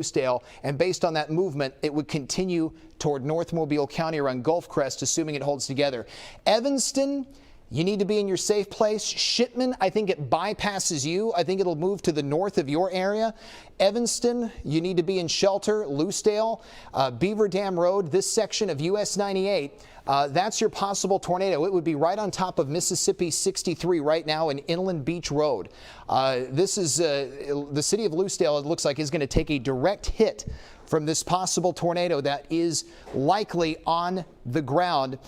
Lucedale, and based on that movement, it would continue toward North Mobile County around Gulf Crest, assuming it holds together. Evanston, you need to be in your safe place. Shipman, I think it bypasses you. I think it'll move to the north of your area. Evanston, you need to be in shelter. Lucedale, Beaver Dam Road, this section of US 98. That's your possible tornado. It would be right on top of Mississippi 63 right now in Inland Beach Road. This is the city of Lucedale, it looks like, is going to take a direct hit from this possible tornado that is likely on the ground.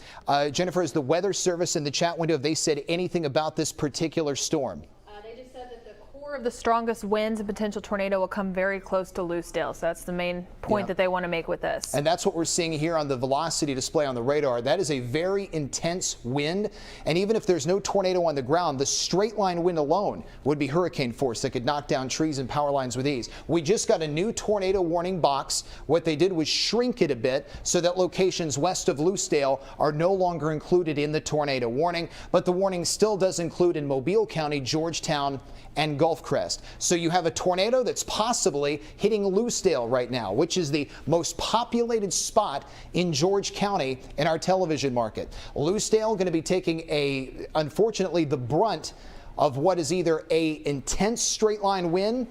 Jennifer, is the Weather Service in the chat window, have they said anything about this particular storm? They just said that the core of the strongest winds and potential tornado will come very close to Lucedale. So that's the main point that they want to make with this. And that's what we're seeing here on the velocity display on the radar. That is a very intense wind. And even if there's no tornado on the ground, the straight line wind alone would be hurricane force that could knock down trees and power lines with ease. We just got a new tornado warning box. What they did was shrink it a bit so that locations west of Lucedale are no longer included in the tornado warning. But the warning still does include in Mobile County, Georgetown, and Gulf Crest. So you have a tornado that's possibly hitting Lucedale right now, which is the most populated spot in George County in our television market. Lucedale going to be taking unfortunately, the brunt of what is either a intense straight line wind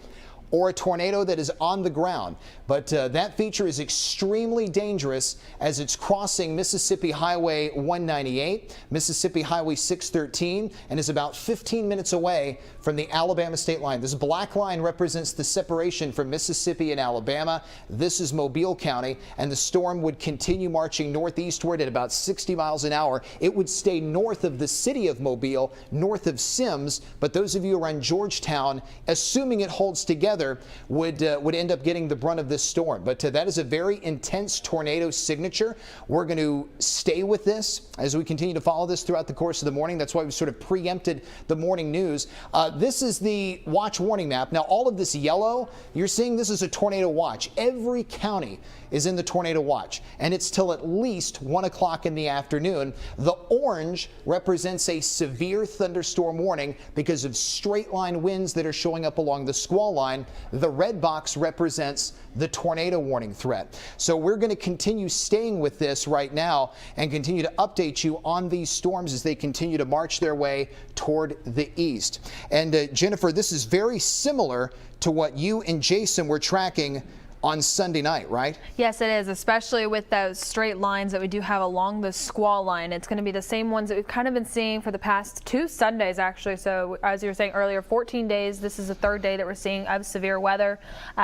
or a tornado that is on the ground. But that feature is extremely dangerous as it's crossing Mississippi Highway 198, Mississippi Highway 613, and is about 15 minutes away from the Alabama state line. This black line represents the separation from Mississippi and Alabama. This is Mobile County, and the storm would continue marching northeastward at about 60 miles an hour. It would stay north of the city of Mobile, north of Sims, but those of you around Georgetown, assuming it holds together, would end up getting the brunt of this storm. But that is a very intense tornado signature. We're going to stay with this as we continue to follow this throughout the course of the morning. That's why we sort of preempted the morning news. This is the watch warning map. Now, all of this yellow, you're seeing this is a tornado watch. Every county is in the tornado watch, and it's till at least 1 o'clock in the afternoon. The orange represents a severe thunderstorm warning because of straight line winds that are showing up along the squall line. The red box represents the tornado warning threat. So we're going to continue staying with this right now and continue to update you on these storms as they continue to march their way toward the east. And Jennifer, this is very similar to what you and Jason were tracking on Sunday night, right? Yes, it is, especially with those straight lines that we do have along the squall line. It's going to be the same ones that we've kind of been seeing for the past 2 Sundays, actually. So as you were saying earlier, 14 days. This is the 3rd day that we're seeing of severe weather.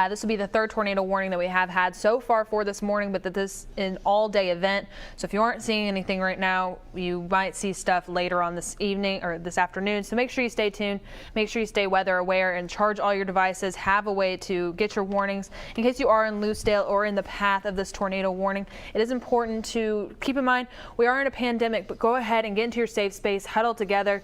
This will be the 3rd tornado warning that we have had so far for this morning, but that this is an all-day event. So if you aren't seeing anything right now, you might see stuff later on this evening or this afternoon. So make sure you stay tuned. Make sure you stay weather aware and charge all your devices. Have a way to get your warnings in case you are in Lucedale or in the path of this tornado warning. It is important to keep in mind we are in a pandemic, but go ahead and get into your safe space, huddle together,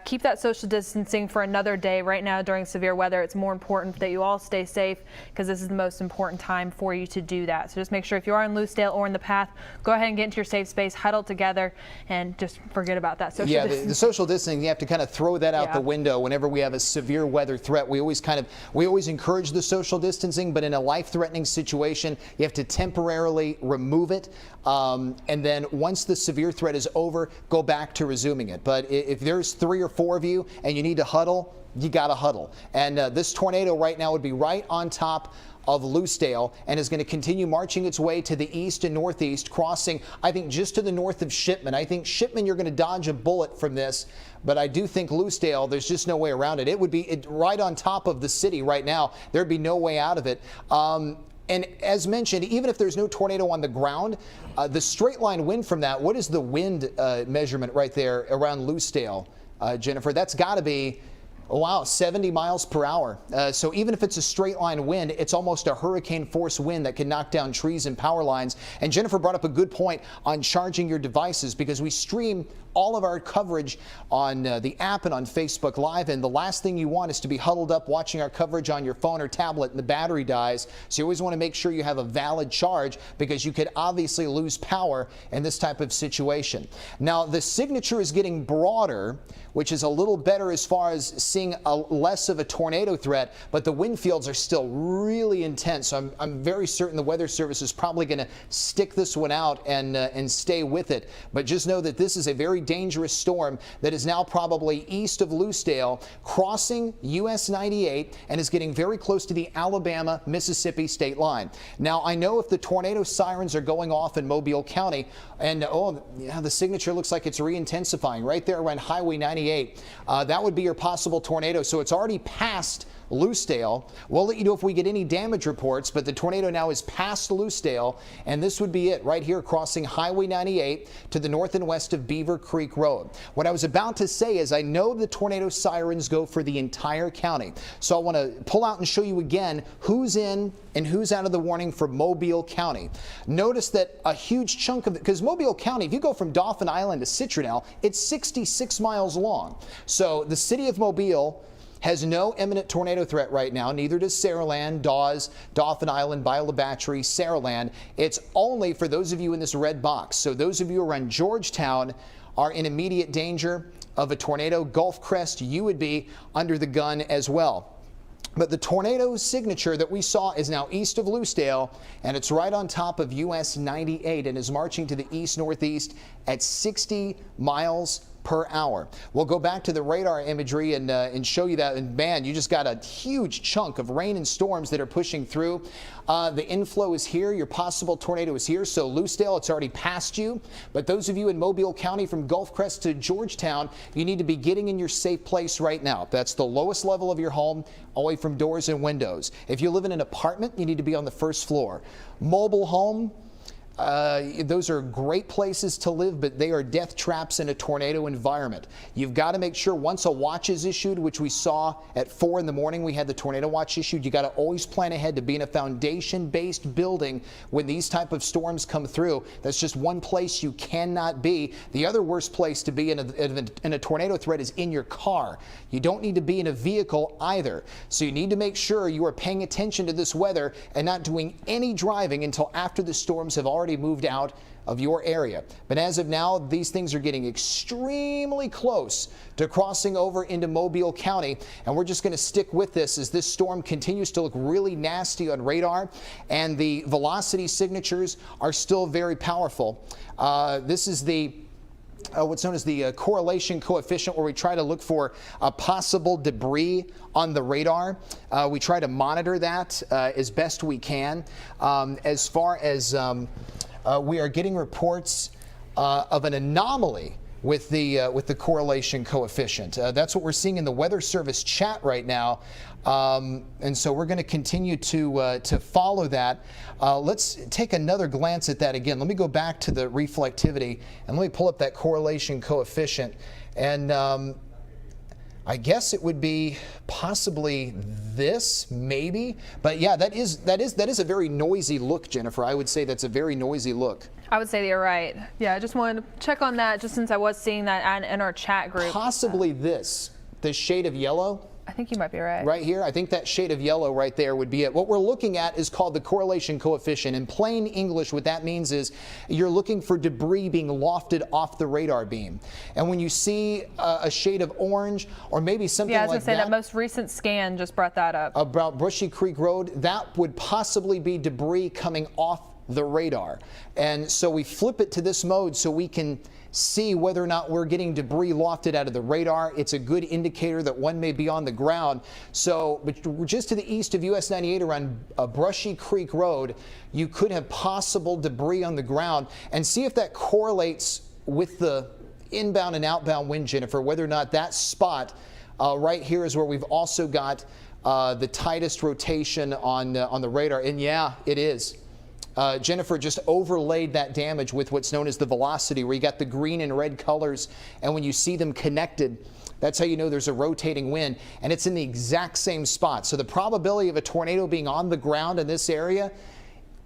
keep that social distancing for another day. Right now during severe weather, it's more important that you all stay safe because this is the most important time for you to do that. So just make sure if you are in Lucedale or in the path, go ahead and get into your safe space, huddle together, and just forget about that social distancing. The social distancing, you have to kind of throw that out the window whenever we have a severe weather threat. We always encourage the social distancing, but in a life-threatening situation, you have to temporarily remove it. And then once the severe threat is over, go back to resuming it. But if there's 3 or 4 of you and you need to huddle, you got to huddle. And this tornado right now would be right on top of Lucedale and is going to continue marching its way to the east and northeast, crossing, I think, just to the north of Shipman. I think Shipman, you're going to dodge a bullet from this, but I do think Lucedale, there's just no way around it. It would be right on top of the city right now. There'd be no way out of it. And as mentioned, even if there's no tornado on the ground, the straight line wind from that, what is the wind measurement right there around Lucedale, Jennifer? That's got to be, 70 miles per hour. So even if it's a straight line wind, it's almost a hurricane force wind that can knock down trees and power lines. And Jennifer brought up a good point on charging your devices because we stream all of our coverage on the app and on Facebook Live. And the last thing you want is to be huddled up watching our coverage on your phone or tablet and the battery dies. So you always want to make sure you have a valid charge, because you could obviously lose power in this type of situation. Now, the signature is getting broader, which is a little better as far as seeing less of a tornado threat, but the wind fields are still really intense. So I'm very certain the Weather Service is probably going to stick this one out and stay with it. But just know that this is a very dangerous storm that is now probably east of Lucedale, crossing US 98, and is getting very close to the Alabama-Mississippi state line. Now, I know if the tornado sirens are going off in Mobile County, and oh, yeah, the signature looks like it's re-intensifying right there around Highway 98. That would be your possible tornado. So it's already past Lucedale. We'll let you know if we get any damage reports, but the tornado now is past Lucedale, and this would be it right here crossing Highway 98 to the north and west of Beaver Creek Road. What I was about to say is I know the tornado sirens go for the entire county, so I want to pull out and show you again who's in and who's out of the warning for Mobile County. Notice that a huge chunk of it, because Mobile County, if you go from Dauphin Island to Citronelle, it's 66 miles long. So the city of Mobile has no imminent tornado threat right now. Neither does Saraland, Dawes, Dauphin Island, Biola Battery, Saraland. It's only for those of you in this red box. So those of you around Georgetown are in immediate danger of a tornado. Gulf Crest, you would be under the gun as well. But the tornado signature that we saw is now east of Lucedale, and it's right on top of US 98 and is marching to the east-northeast at 60 miles per hour. We'll go back to the radar imagery and show you that. And man, you just got a huge chunk of rain and storms that are pushing through. The inflow is here. Your possible tornado is here. So Lucedale, it's already past you. But those of you in Mobile County from Gulf Crest to Georgetown, you need to be getting in your safe place right now. That's the lowest level of your home, away from doors and windows. If you live in an apartment, you need to be on the first floor. Mobile home, those are great places to live, but they are death traps in a tornado environment. You've got to make sure once a watch is issued, which we saw at 4 in the morning, we had the tornado watch issued. You got to always plan ahead to be in a foundation-based building when these type of storms come through. That's just one place you cannot be. The other worst place to be in a tornado threat is in your car. You don't need to be in a vehicle either. So you need to make sure you are paying attention to this weather and not doing any driving until after the storms have already moved out of your area. But as of now, these things are getting extremely close to crossing over into Mobile County, and we're just going to stick with this as this storm continues to look really nasty on radar, and the velocity signatures are still very powerful. This is the what's known as the correlation coefficient, where we try to look for possible debris on the radar. We try to monitor that as best we can. As far as we are getting reports of an anomaly with the correlation coefficient. That's what we're seeing in the Weather Service chat right now. And so we're going to continue to follow that. Let's take another glance at that again. Let me go back to the reflectivity and let me pull up that correlation coefficient. And I guess it would be possibly this, maybe. But yeah, that is a very noisy look, Jennifer. I would say that's a very noisy look. I would say you're right. Yeah, I just wanted to check on that, just since I was seeing that in our chat group. Possibly this shade of yellow. I think you might be right. Right here, I think that shade of yellow right there would be it. What we're looking at is called the correlation coefficient. In plain English, what that means is you're looking for debris being lofted off the radar beam. And when you see a shade of orange, or maybe something like that. Yeah, I was going to say that most recent scan just brought that up. About Brushy Creek Road, that would possibly be debris coming off the radar. And so we flip it to this mode so we can see whether or not we're getting debris lofted out of the radar. It's a good indicator that one may be on the ground. So but we're just to the east of US 98 around Brushy Creek Road, you could have possible debris on the ground, and see if that correlates with the inbound and outbound wind, Jennifer, whether or not that spot right here is where we've also got the tightest rotation on the radar. And yeah, it is. Jennifer just overlaid that damage with what's known as the velocity, where you got the green and red colors, and when you see them connected, that's how you know there's a rotating wind, and it's in the exact same spot. So the probability of a tornado being on the ground in this area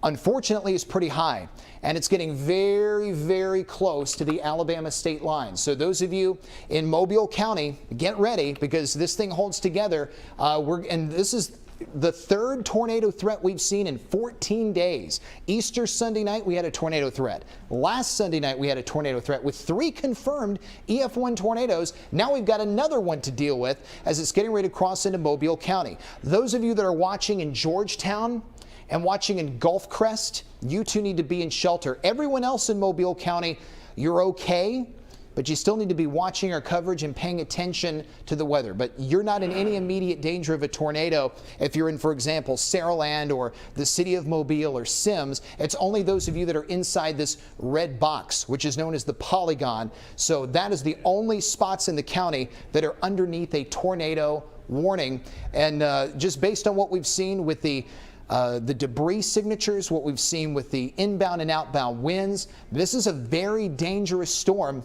unfortunately is pretty high, and it's getting very, very close to the Alabama state line. So those of you in Mobile County, get ready, because this thing holds together. And this is the third tornado threat we've seen in 14 days. Easter Sunday night, we had a tornado threat. Last Sunday night, we had a tornado threat with 3 confirmed EF1 tornadoes. Now we've got another one to deal with as it's getting ready to cross into Mobile County. Those of you that are watching in Georgetown and watching in Gulf Crest, you two need to be in shelter. Everyone else in Mobile County, you're okay, but you still need to be watching our coverage and paying attention to the weather. But you're not in any immediate danger of a tornado if you're in, for example, Saraland or the city of Mobile or Sims. It's only those of you that are inside this red box, which is known as the polygon. So that is the only spots in the county that are underneath a tornado warning. And just based on what we've seen with the debris signatures, what we've seen with the inbound and outbound winds, this is a very dangerous storm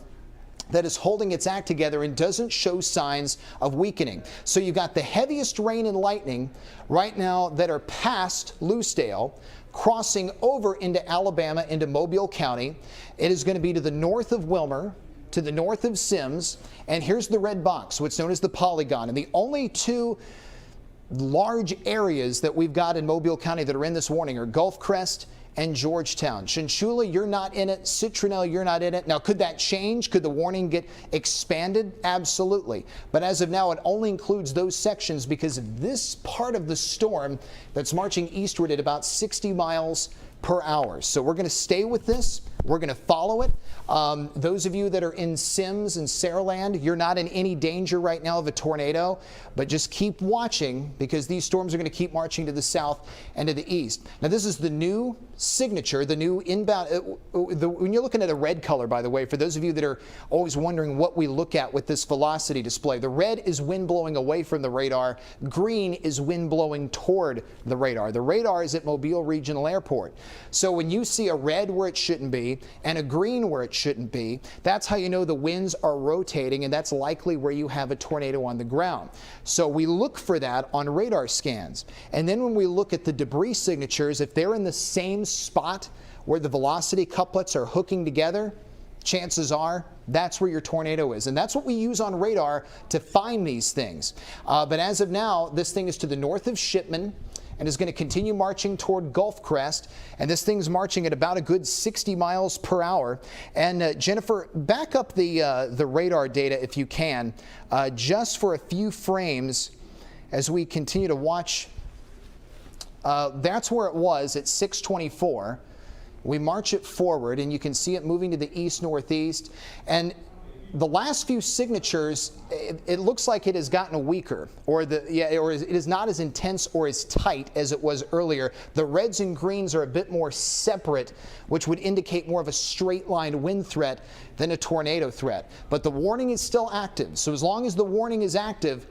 that is holding its act together and doesn't show signs of weakening. So you've got the heaviest rain and lightning right now that are past Lucedale, crossing over into Alabama, into Mobile County. It is going to be to the north of Wilmer, to the north of Sims, and here's the red box, what's known as the polygon. And the only 2 large areas that we've got in Mobile County that are in this warning are Gulf Crest and Georgetown. Chinchula, you're not in it. Citronelle, you're not in it. Now, could that change? Could the warning get expanded? Absolutely. But as of now, it only includes those sections because of this part of the storm that's marching eastward at about 60 miles per hour. So we're going to stay with this. We're going to follow it. Those of you that are in Sims and Saraland, you're not in any danger right now of a tornado, but just keep watching because these storms are going to keep marching to the south and to the east. Now, this is the new signature, the new inbound. When you're looking at a red color, by the way, for those of you that are always wondering what we look at with this velocity display, the red is wind blowing away from the radar. Green is wind blowing toward the radar. The radar is at Mobile Regional Airport. So when you see a red where it shouldn't be and a green where it shouldn't be, that's how you know the winds are rotating, and that's likely where you have a tornado on the ground. So we look for that on radar scans. And then when we look at the debris signatures, if they're in the same spot where the velocity couplets are hooking together, chances are that's where your tornado is. And that's what we use on radar to find these things. But as of now, this thing is to the north of Shipman and is going to continue marching toward Gulf Crest. And this thing's marching at about a good 60 miles per hour. And Jennifer, back up the radar data if you can, just for a few frames as we continue to watch. That's where it was at 6:24. We march it forward, and you can see it moving to the east-northeast. And the last few signatures, it looks like it has gotten weaker, or it is not as intense or as tight as it was earlier. The reds and greens are a bit more separate, which would indicate more of a straight-line wind threat than a tornado threat. But the warning is still active. So as long as the warning is active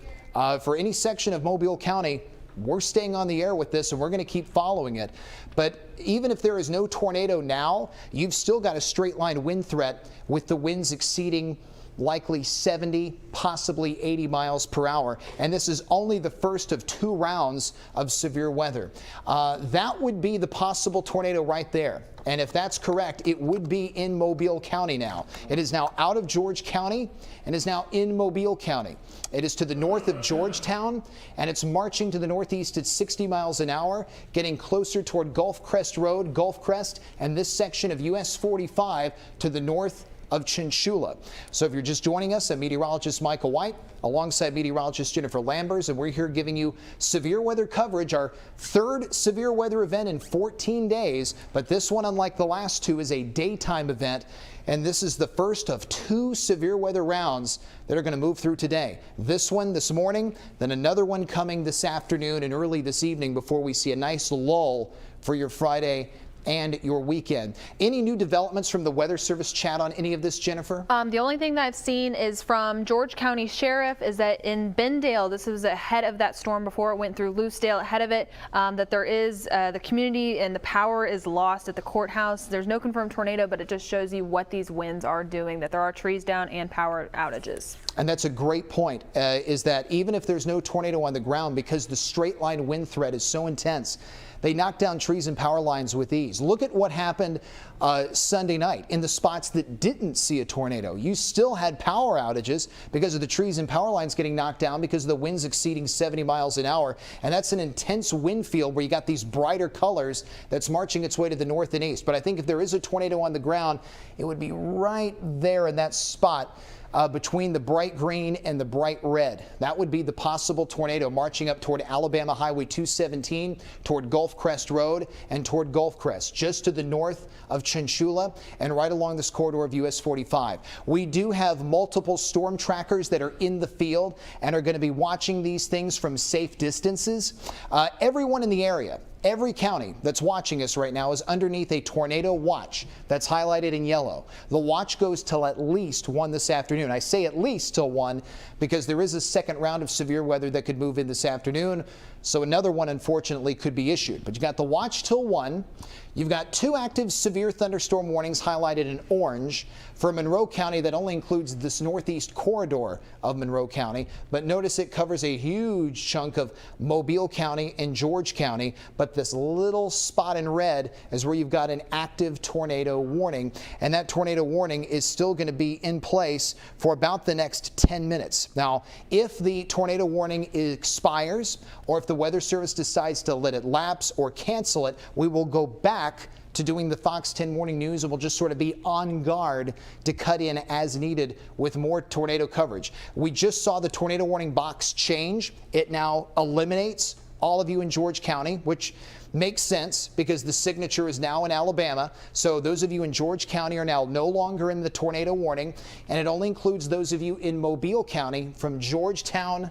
for any section of Mobile County, we're staying on the air with this, and we're going to keep following it. But even if there is no tornado now, you've still got a straight line wind threat with the winds exceeding likely 70, possibly 80 miles per hour. And this is only the first of 2 rounds of severe weather. That would be the possible tornado right there. And if that's correct, it would be in Mobile County now. It is now out of George County and is now in Mobile County. It is to the north of Georgetown, and it's marching to the northeast at 60 miles an hour, getting closer toward Gulf Crest Road, Gulf Crest, and this section of US 45 to the north of Chinchula. So if you're just joining us, I'm meteorologist Michael White alongside meteorologist Jennifer Lambers, and we're here giving you severe weather coverage, our 3rd severe weather event in 14 days. But this one, unlike the last 2, is a daytime event, and this is the first of 2 severe weather rounds that are going to move through today. This one this morning, then another one coming this afternoon and early this evening before we see a nice lull for your Friday and your weekend. Any new developments from the Weather Service chat on any of this, Jennifer? The only thing that I've seen is from George County Sheriff is that in Bendale, this was ahead of that storm before it went through Lucedale, ahead of it, that there is the community and the power is lost at the courthouse. There's no confirmed tornado, but it just shows you what these winds are doing, that there are trees down and power outages. And that's a great point, is that even if there's no tornado on the ground, because the straight line wind threat is so intense, they knock down trees and power lines with ease. Look at what happened Sunday night in the spots that didn't see a tornado. You still had power outages because of the trees and power lines getting knocked down because of the winds exceeding 70 miles an hour. And that's an intense wind field where you got these brighter colors that's marching its way to the north and east. But I think if there is a tornado on the ground, it would be right there in that spot between the bright green and the bright red. That would be the possible tornado marching up toward Alabama Highway 217, toward Gulf Crest Road, and toward Gulf Crest, just to the north of Chinchula and right along this corridor of US 45. We do have multiple storm trackers that are in the field and are going to be watching these things from safe distances. Everyone in the area, every county that's watching us right now is underneath a tornado watch that's highlighted in yellow. The watch goes till at least 1 this afternoon. I say at least till 1 because there is a second round of severe weather that could move in this afternoon. So another one, unfortunately, could be issued. But you got the watch till 1. You've got 2 active severe thunderstorm warnings highlighted in orange for Monroe County. That only includes this northeast corridor of Monroe County. But notice it covers a huge chunk of Mobile County and George County. But this little spot in red is where you've got an active tornado warning. And that tornado warning is still going to be in place for about the next 10 minutes. Now, if the tornado warning expires or if the Weather Service decides to let it lapse or cancel it, we will go back to doing the Fox 10 Morning News, and we'll just sort of be on guard to cut in as needed with more tornado coverage. We just saw the tornado warning box change. It now eliminates all of you in George County, which makes sense because the signature is now in Alabama. So those of you in George County are now no longer in the tornado warning, and it only includes those of you in Mobile County from Georgetown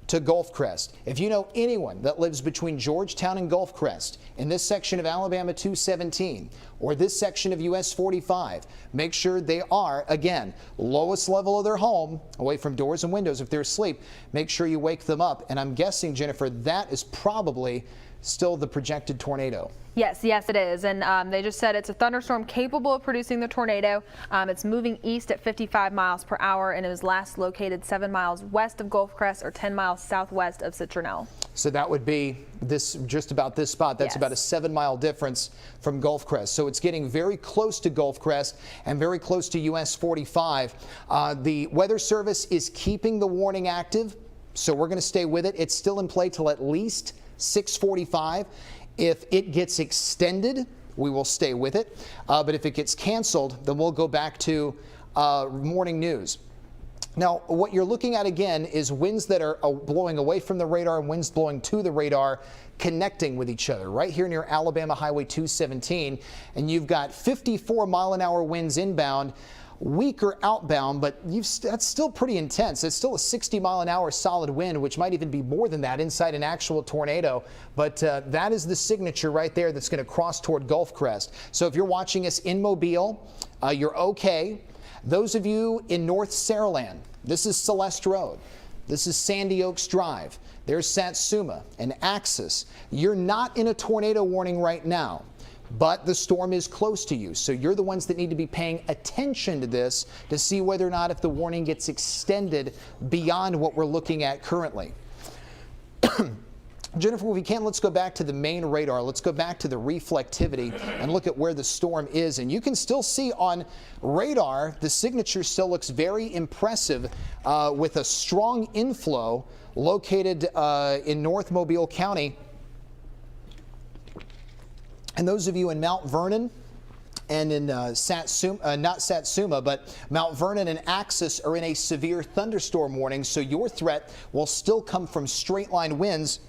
to Gulf Crest. If you know anyone that lives between Georgetown and Gulf Crest in this section of Alabama 217 or this section of US 45, make sure they are, again, lowest level of their home, away from doors and windows. If they're asleep, make sure you wake them up. And I'm guessing, Jennifer, that is probably still the projected tornado. Yes, it is. And they just said it's a thunderstorm capable of producing the tornado. It's moving east at 55 miles per hour, and it was last located 7 miles west of Gulf Crest or 10 miles southwest of Citronelle. So that would be this, just about this spot. That's about a 7-mile difference from Gulf Crest. So it's getting very close to Gulf Crest and very close to US 45. The Weather Service is keeping the warning active, so we're going to stay with it. It's still in play till at least 6:45. If it gets extended, we will stay with it. But if it gets canceled, then we'll go back to morning news. Now, what you're looking at again is winds that are blowing away from the radar and winds blowing to the radar connecting with each other right here near Alabama Highway 217. And you've got 54-mile-an-hour winds inbound, weaker outbound, but that's still pretty intense. It's still a 60-mile-an-hour solid wind, which might even be more than that inside an actual tornado. But that is the signature right there that's going to cross toward Gulf Crest. So if you're watching us in Mobile, you're okay. Those of you in North Saraland, this is Celeste Road. This is Sandy Oaks Drive. There's Satsuma and Axis. You're not in a tornado warning right now, but the storm is close to you. So you're the ones that need to be paying attention to this to see whether or not if the warning gets extended beyond what we're looking at currently. Jennifer, if we can, let's go back to the main radar. Let's go back to the reflectivity and look at where the storm is. And you can still see on radar, the signature still looks very impressive with a strong inflow located in North Mobile County. And those of you in Mount Vernon and in Satsuma, not Satsuma, but Mount Vernon and Axis are in a severe thunderstorm warning. So your threat will still come from straight line winds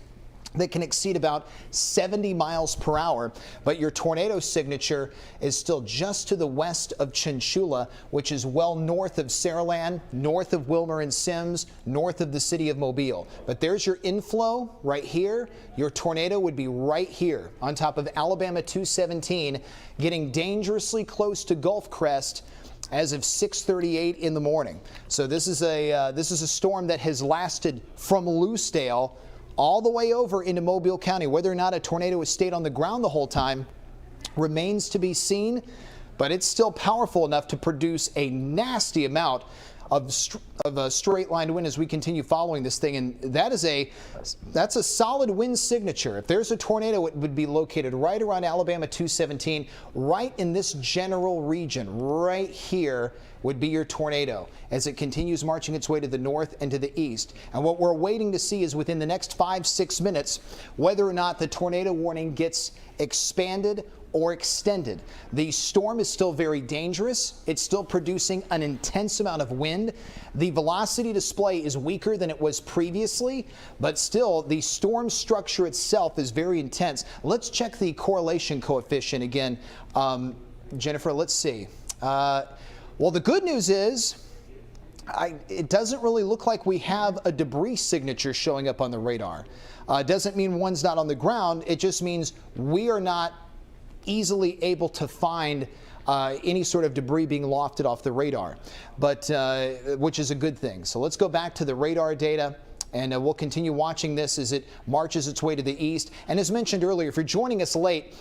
that can exceed about 70 miles per hour, but your tornado signature is still just to the west of Chinchula, which is well north of Saraland, north of Wilmer and Sims, north of the city of Mobile. But there's your inflow right here. Your tornado would be right here on top of Alabama 217, getting dangerously close to Gulf Crest as of 6:38 in the morning. So this is a storm that has lasted from Lucedale all the way over into Mobile County. Whether or not a tornado has stayed on the ground the whole time remains to be seen, but it's still powerful enough to produce a nasty amount of a straight line wind as we continue following this thing, and that's a solid wind signature. If there's a tornado, it would be located right around Alabama 217, right in this general region, right here would be your tornado as it continues marching its way to the north and to the east. And what we're waiting to see is within the next 5-6 minutes whether or not the tornado warning gets expanded or extended. The storm is still very dangerous. It's still producing an intense amount of wind. The velocity display is weaker than it was previously, but still the storm structure itself is very intense. Let's check the correlation coefficient again. Jennifer, let's see. Well, the good news is it doesn't really look like we have a debris signature showing up on the radar. Doesn't mean one's not on the ground. It just means we are not easily able to find any sort of debris being lofted off the radar, but which is a good thing. So let's go back to the radar data, and we'll continue watching this as it marches its way to the east. And as mentioned earlier, if you're joining us late,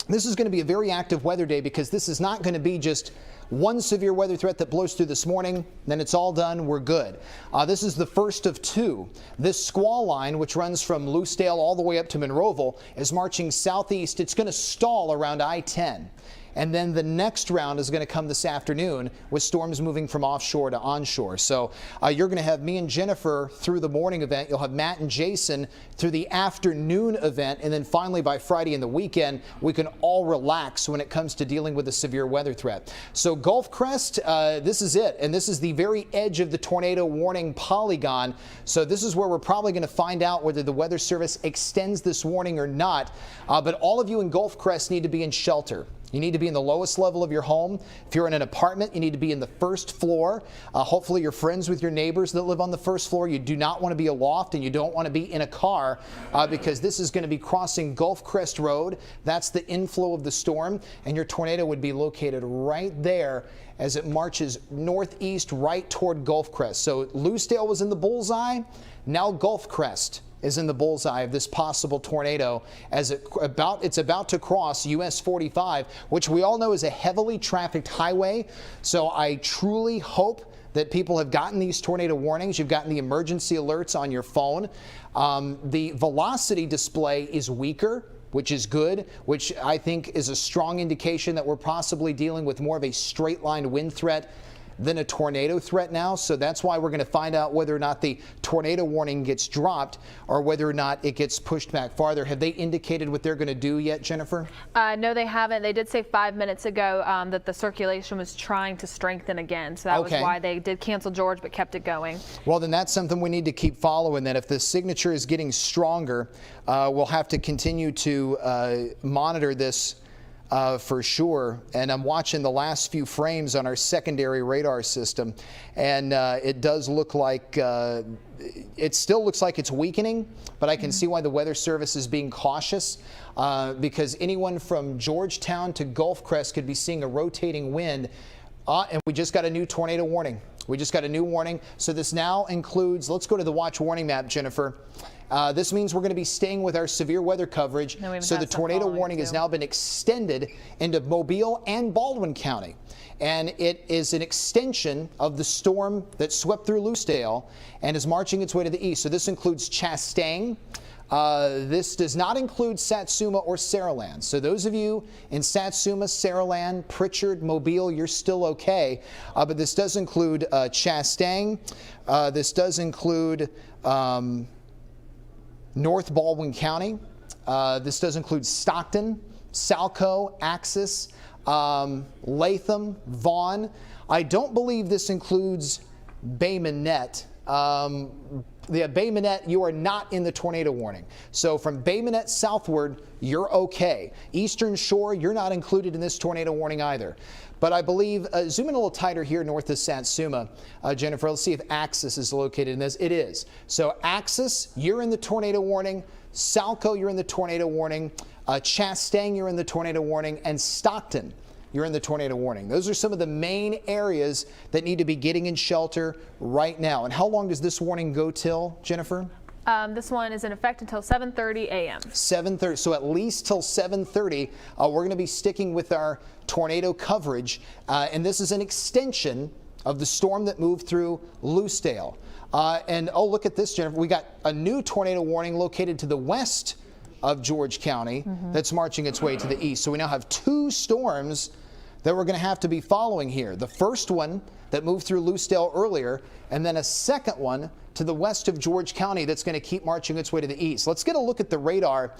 this is going to be a very active weather day, because this is not going to be just one severe weather threat that blows through this morning, then it's all done, we're good. This is the first of two. This squall line, which runs from Lucedale all the way up to Monroeville, is marching southeast. It's going to stall around I-10. And then the next round is going to come this afternoon with storms moving from offshore to onshore. So you're going to have me and Jennifer through the morning event. You'll have Matt and Jason through the afternoon event. And then finally by Friday and the weekend, we can all relax when it comes to dealing with a severe weather threat. So Gulf Crest, this is it. And this is the very edge of the tornado warning polygon. So this is where we're probably going to find out whether the Weather Service extends this warning or not. But all of you in Gulf Crest need to be in shelter. You need to be in the lowest level of your home. If you're in an apartment, you need to be in the first floor. Hopefully you're friends with your neighbors that live on the first floor. You do not want to be aloft, and you don't want to be in a car because this is going to be crossing Gulf Crest Road. That's the inflow of the storm, and your tornado would be located right there as it marches northeast right toward Gulf Crest. So Lucedale was in the bullseye. Now Gulf Crest is in the bullseye of this possible tornado as it's about to cross US 45, which we all know is a heavily trafficked highway. So I truly hope that people have gotten these tornado warnings. You've gotten the emergency alerts on your phone. The velocity display is weaker, which is good, which I think is a strong indication that we're possibly dealing with more of a straight line wind threat than a tornado threat now. So that's why we're going to find out whether or not the tornado warning gets dropped or whether or not it gets pushed back farther. Have they indicated what they're going to do yet, Jennifer? No, they haven't. They did say 5 minutes ago that the circulation was trying to strengthen again. So that was why they did cancel George but kept it going. Well, then that's something we need to keep following. That if the signature is getting stronger, we'll have to continue to monitor this for sure. And I'm watching the last few frames on our secondary radar system, and it does look like it still looks like it's weakening, but I can see why the Weather Service is being cautious because anyone from Georgetown to Gulf Crest could be seeing a rotating wind. And we just got a new tornado warning. We just got a new warning. So this now includes, let's go to the watch warning map, Jennifer. This means we're going to be staying with our severe weather coverage. So the tornado warning has now been extended into Mobile and Baldwin County. And it is an extension of the storm that swept through Lucedale and is marching its way to the east. So this includes Chastang. This does not include Satsuma or Saraland. So those of you in Satsuma, Saraland, Pritchard, Mobile, you're still okay. But this does include Chastang. This does include North Baldwin County. This does include Stockton, Salco, Axis, Latham, Vaughn. I don't believe this includes Bay Minette. The Bay Minette, you are not in the tornado warning. So from Bay Minette southward, you're okay. Eastern Shore, you're not included in this tornado warning either. But I believe, zoom in a little tighter here north of Satsuma, Jennifer, let's see if Axis is located in this. It is. So Axis, you're in the tornado warning. Salco, you're in the tornado warning. Chastang, you're in the tornado warning. And Stockton, you're in the tornado warning. Those are some of the main areas that need to be getting in shelter right now. And how long does this warning go till, Jennifer? This one is in effect until 7:30 a.m. 7:30, so at least till 7:30, we're going to be sticking with our tornado coverage. And this is an extension of the storm that moved through Lucedale. And oh, look at this, Jennifer. We got a new tornado warning located to the west of George County that's marching its way to the east. So we now have two storms that we're going to have to be following here. The first one that moved through Lucedale earlier, and then a second one to the west of George County that's going to keep marching its way to the east. Let's get a look at the radar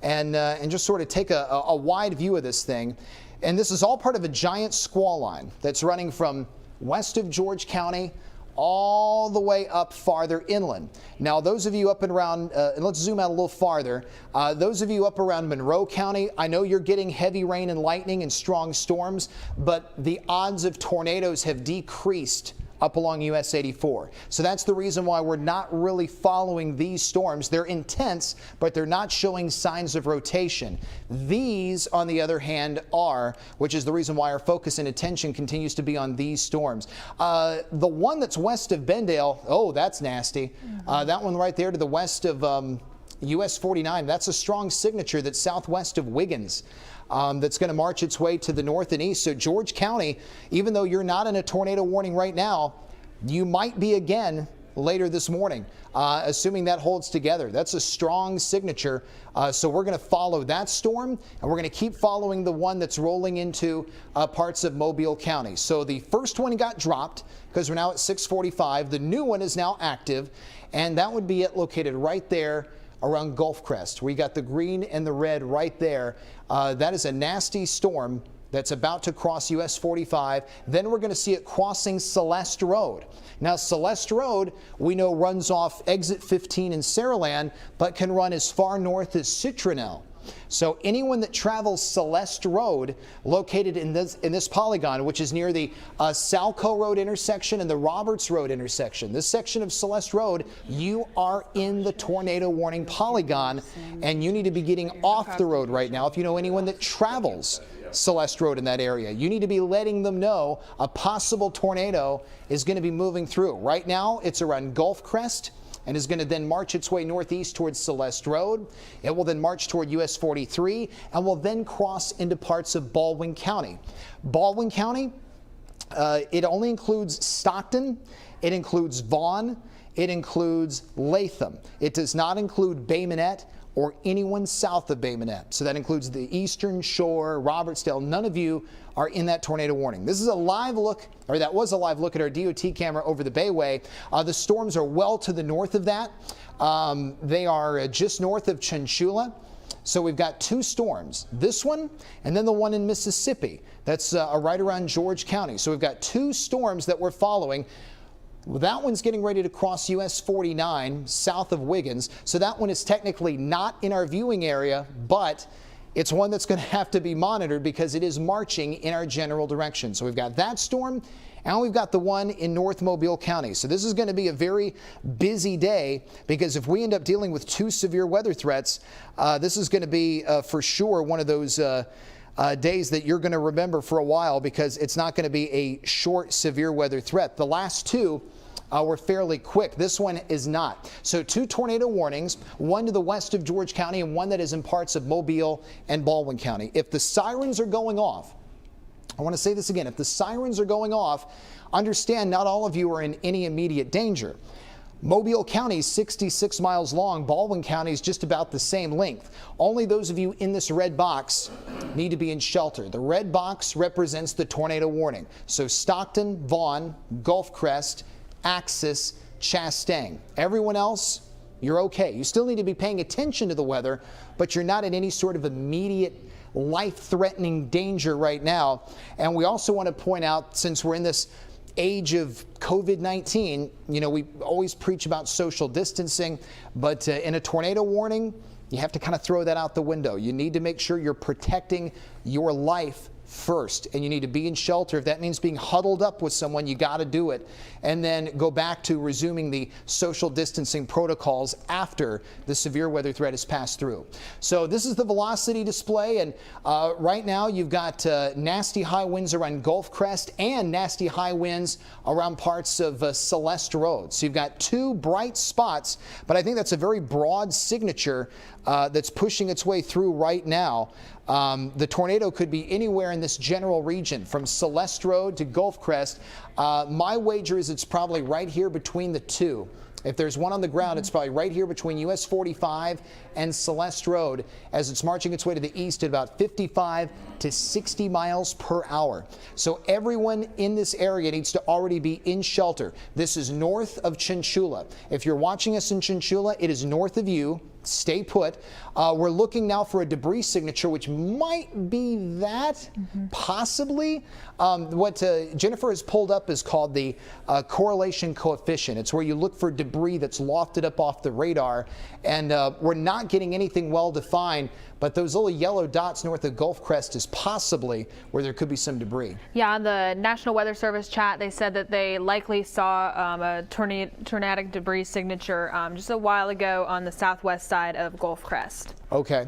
and just sort of take a wide view of this thing. And this is all part of a giant squall line that's running from west of George County all the way up farther inland. Now, those of you up and around, and let's zoom out a little farther, those of you up around Monroe County, I know you're getting heavy rain and lightning and strong storms, but the odds of tornadoes have decreased up along US 84. So that's the reason why we're not really following these storms. They're intense, but they're not showing signs of rotation. These, on the other hand, are, which is the reason why our focus and attention continues to be on these storms. The one that's west of Bendale, oh, that's nasty. That one right there to the west of US 49, that's a strong signature that's southwest of Wiggins. That's going to march its way to the north and east. So George County, even though you're not in a tornado warning right now, you might be again later this morning, assuming that holds together. That's a strong signature. So we're going to follow that storm, and we're going to keep following the one that's rolling into parts of Mobile County. So the first one got dropped because we're now at 645. The new one is now active, and that would be it located right there around Gulf Crest. We got the green and the red right there. That is a nasty storm that's about to cross US 45. Then we're going to see it crossing Celeste Road. Now, Celeste Road, we know runs off exit 15 in Saraland, but can run as far north as Citronelle. So anyone that travels Celeste Road, located in this polygon, which is near the Salco Road intersection and the Roberts Road intersection, this section of Celeste Road, you are in the tornado warning polygon, and you need to be getting off the road right now. If you know anyone that travels Celeste Road in that area, you need to be letting them know a possible tornado is going to be moving through. Right now, it's around Gulf Crest, and is going to then march its way northeast towards Celeste Road. It will then march toward US 43 and will then cross into parts of Baldwin County. Baldwin County, it only includes Stockton, it includes Vaughn, it includes Latham. It does not include Bay Minette or anyone south of Bay Minette. So that includes the Eastern Shore, Robertsdale. None of you are in that tornado warning. This is a live look, or that was a live look at our DOT camera over the Bayway. The storms are well to the north of that. They are just north of Chinchula. So we've got two storms, this one and then the one in Mississippi. That's right around George County. So we've got two storms that we're following. Well, that one's getting ready to cross US 49 south of Wiggins. So that one is technically not in our viewing area, but it's one that's going to have to be monitored because it is marching in our general direction. So we've got that storm, and we've got the one in North Mobile County. So this is going to be a very busy day, because if we end up dealing with two severe weather threats, this is going to be for sure one of those days that you're going to remember for a while, because it's not going to be a short severe weather threat. The last two were fairly quick. This one is not. So two tornado warnings, one to the west of George County and one that is in parts of Mobile and Baldwin County. If the sirens are going off, I want to say this again, if the sirens are going off, understand not all of you are in any immediate danger. Mobile County is 66 miles long. Baldwin County is just about the same length. Only those of you in this red box need to be in shelter. The red box represents the tornado warning. So Stockton, Vaughn, Gulf Crest, Axis, Chastang. Everyone else, you're okay. You still need to be paying attention to the weather, but you're not in any sort of immediate life-threatening danger right now. And we also want to point out, since we're in this age of COVID-19, you know, we always preach about social distancing, but in a tornado warning, you have to kind of throw that out the window. You need to make sure you're protecting your life first, and you need to be in shelter. If that means being huddled up with someone, you got to do it, and then go back to resuming the social distancing protocols after the severe weather threat has passed through. So this is the velocity display, and right now you've got nasty high winds around Gulf Crest and nasty high winds around parts of Celeste Road. So you've got two bright spots, but I think that's a very broad signature that's pushing its way through right now. The tornado could be anywhere in this general region, from Celeste Road to Gulf Crest. My wager is it's probably right here between the two. If there's one on the ground, it's probably right here between US 45 and Celeste Road as it's marching its way to the east at about 55 to 60 miles per hour. So everyone in this area needs to already be in shelter. This is north of Chinchula. If you're watching us in Chinchula, it is north of you. Stay put. We're looking now for a debris signature, which might be that, possibly. What Jennifer has pulled up is called the correlation coefficient. It's where you look for debris that's lofted up off the radar, and we're not getting anything well defined, but those little yellow dots north of Gulf Crest is possibly where there could be some debris. Yeah, on the National Weather Service chat, they said that they likely saw a tornadic debris signature just a while ago on the southwest side of Gulf Crest. Okay.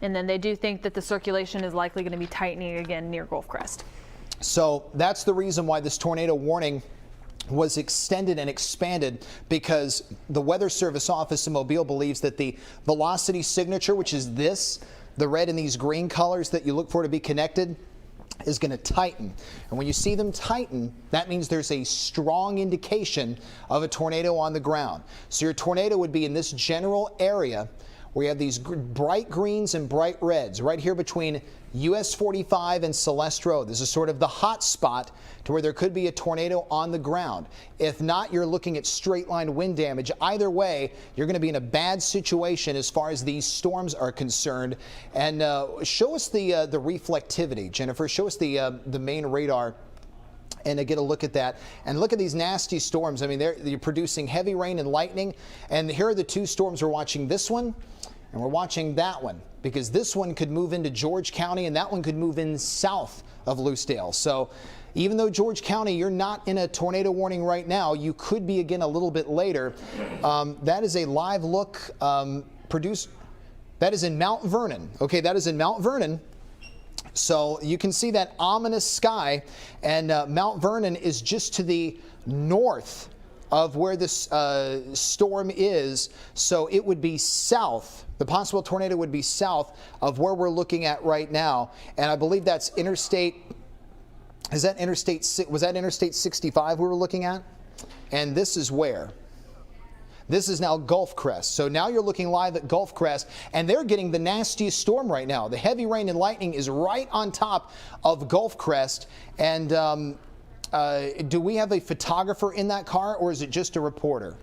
And then they do think that the circulation is likely going to be tightening again near Gulf Crest. So that's the reason why this tornado warning was extended and expanded, because the Weather Service office in Mobile believes that the velocity signature, which is this, the red and these green colors that you look for to be connected, is going to tighten. And when you see them tighten, that means there's a strong indication of a tornado on the ground. So your tornado would be in this general area where you have these bright greens and bright reds right here between US 45 and Celeste Road. This is sort of the hot spot to where there could be a tornado on the ground. If not, you're looking at straight line wind damage. Either way, you're going to be in a bad situation as far as these storms are concerned. And show us the reflectivity, Jennifer. Show us the main radar and to get a look at that. And look at these nasty storms. I mean, they're producing heavy rain and lightning. And here are the two storms. We're watching this one and we're watching that one, because this one could move into George County and that one could move in south of Lucedale. So even though George County, you're not in a tornado warning right now, you could be again a little bit later. That is a live look produced. That is in Mount Vernon. Okay, that is in Mount Vernon. So you can see that ominous sky, and Mount Vernon is just to the north of where this storm is. So it would be south. The possible tornado would be south of where we're looking at right now. And I believe that's Interstate. Was that Interstate 65 we were looking at? And this is where? This is now Gulf Crest. So now you're looking live at Gulf Crest, and they're getting the nastiest storm right now. The heavy rain and lightning is right on top of Gulf Crest. And do we have a photographer in that car, or is it just a reporter?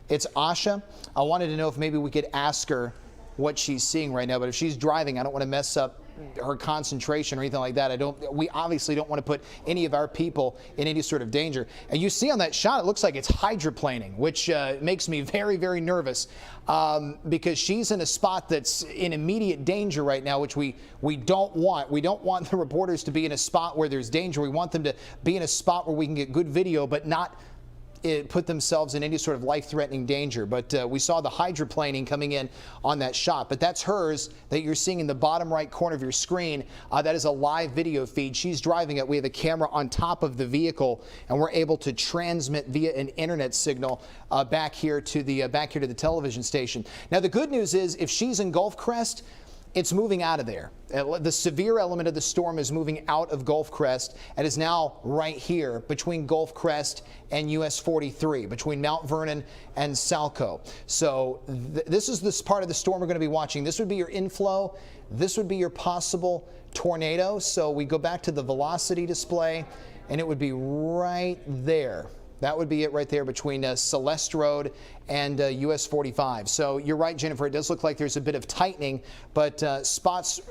It's Asha. I wanted to know if maybe we could ask her what she's seeing right now, but if she's driving, I don't want to mess up her concentration or anything like that. We obviously don't want to put any of our people in any sort of danger. And you see on that shot, it looks like it's hydroplaning, which makes me very, very nervous, because she's in a spot that's in immediate danger right now, which we don't want. We don't want the reporters to be in a spot where there's danger. We want them to be in a spot where we can get good video, but not put themselves in any sort of life-threatening danger. But we saw the hydroplaning coming in on that shot. But that's hers that you're seeing in the bottom right corner of your screen. That is a live video feed. She's driving it. We have a camera on top of the vehicle, and we're able to transmit via an internet signal back here to the television station. Now the good news is, if she's in Gulf Crest, it's moving out of there. The severe element of the storm is moving out of Gulf Crest and is now right here between Gulf Crest and US 43, between Mount Vernon and Salco. So this is this part of the storm we're going to be watching. This would be your inflow. This would be your possible tornado. So we go back to the velocity display, and it would be right there. That would be it right there between Celeste Road and US 45. So you're right, Jennifer. It does look like there's a bit of tightening, but spots.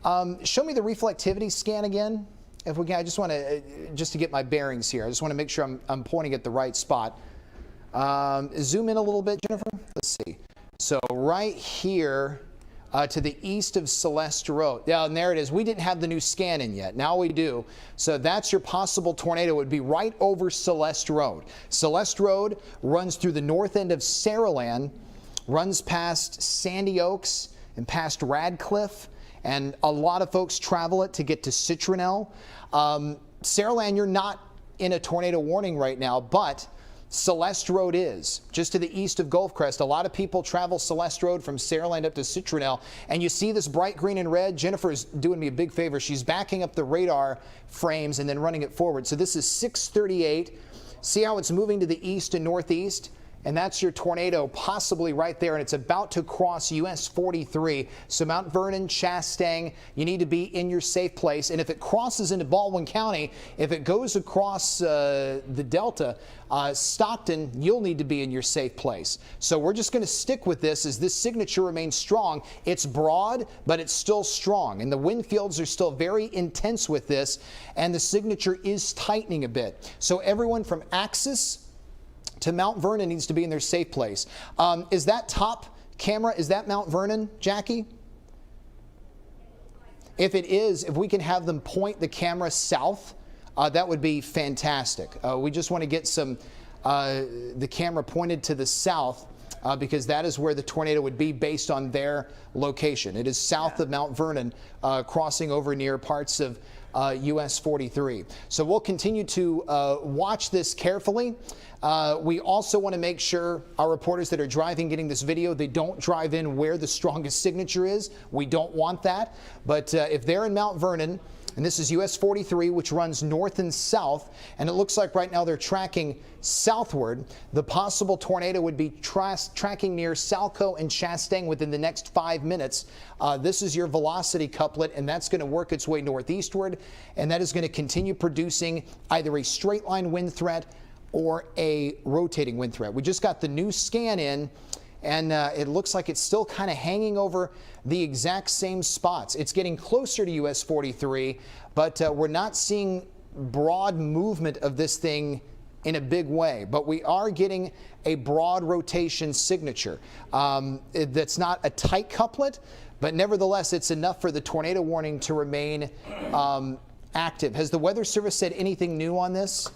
Show me the reflectivity scan again, if we can. I just want to just to get my bearings here. I just want to make sure I'm pointing at the right spot. Zoom in a little bit, Jennifer. Let's see. So right here. To the east of Celeste Road. Yeah, and there it is. We didn't have the new scan in yet. Now we do. So that's your possible tornado. It would be right over Celeste Road. Celeste Road runs through the north end of Saraland, runs past Sandy Oaks and past Radcliffe, and a lot of folks travel it to get to Citronelle. Saraland, you're not in a tornado warning right now, but Celeste Road is, just to the east of Gulf Crest. A lot of people travel Celeste Road from Saraland up to Citronelle, and you see this bright green and red. Jennifer's doing me a big favor. She's backing up the radar frames and then running it forward. So this is 638. See how it's moving to the east and northeast? And that's your tornado possibly right there, and it's about to cross US 43. So Mount Vernon, Chastang, you need to be in your safe place. And if it crosses into Baldwin County, if it goes across the Delta, Stockton, you'll need to be in your safe place. So we're just going to stick with this as this signature remains strong. It's broad, but it's still strong. And the wind fields are still very intense with this, and the signature is tightening a bit. So everyone from Axis to Mount Vernon needs to be in their safe place. Is that top camera, is that Mount Vernon, Jackie? If it is, if we can have them point the camera south, that would be fantastic. We just want to get the camera pointed to the south because that is where the tornado would be based on their location. It is south of Mount Vernon, crossing over near parts of US 43. So we'll continue to watch this carefully. We also want to make sure our reporters that are driving getting this video, they don't drive in where the strongest signature is. We don't want that. But if they're in Mount Vernon, and this is US 43, which runs north and south, and it looks like right now they're tracking southward. The possible tornado would be tracking near Salco and Chastang within the next 5 minutes. This is your velocity couplet, and that's going to work its way northeastward, and that is going to continue producing either a straight line wind threat or a rotating wind threat. We just got the new scan in, and it looks like it's still kind of hanging over the exact same spots. It's getting closer to US 43, but we're not seeing broad movement of this thing in a big way. But we are getting a broad rotation signature. That's not a tight couplet, but nevertheless, it's enough for the tornado warning to remain active. Has the Weather Service said anything new on this?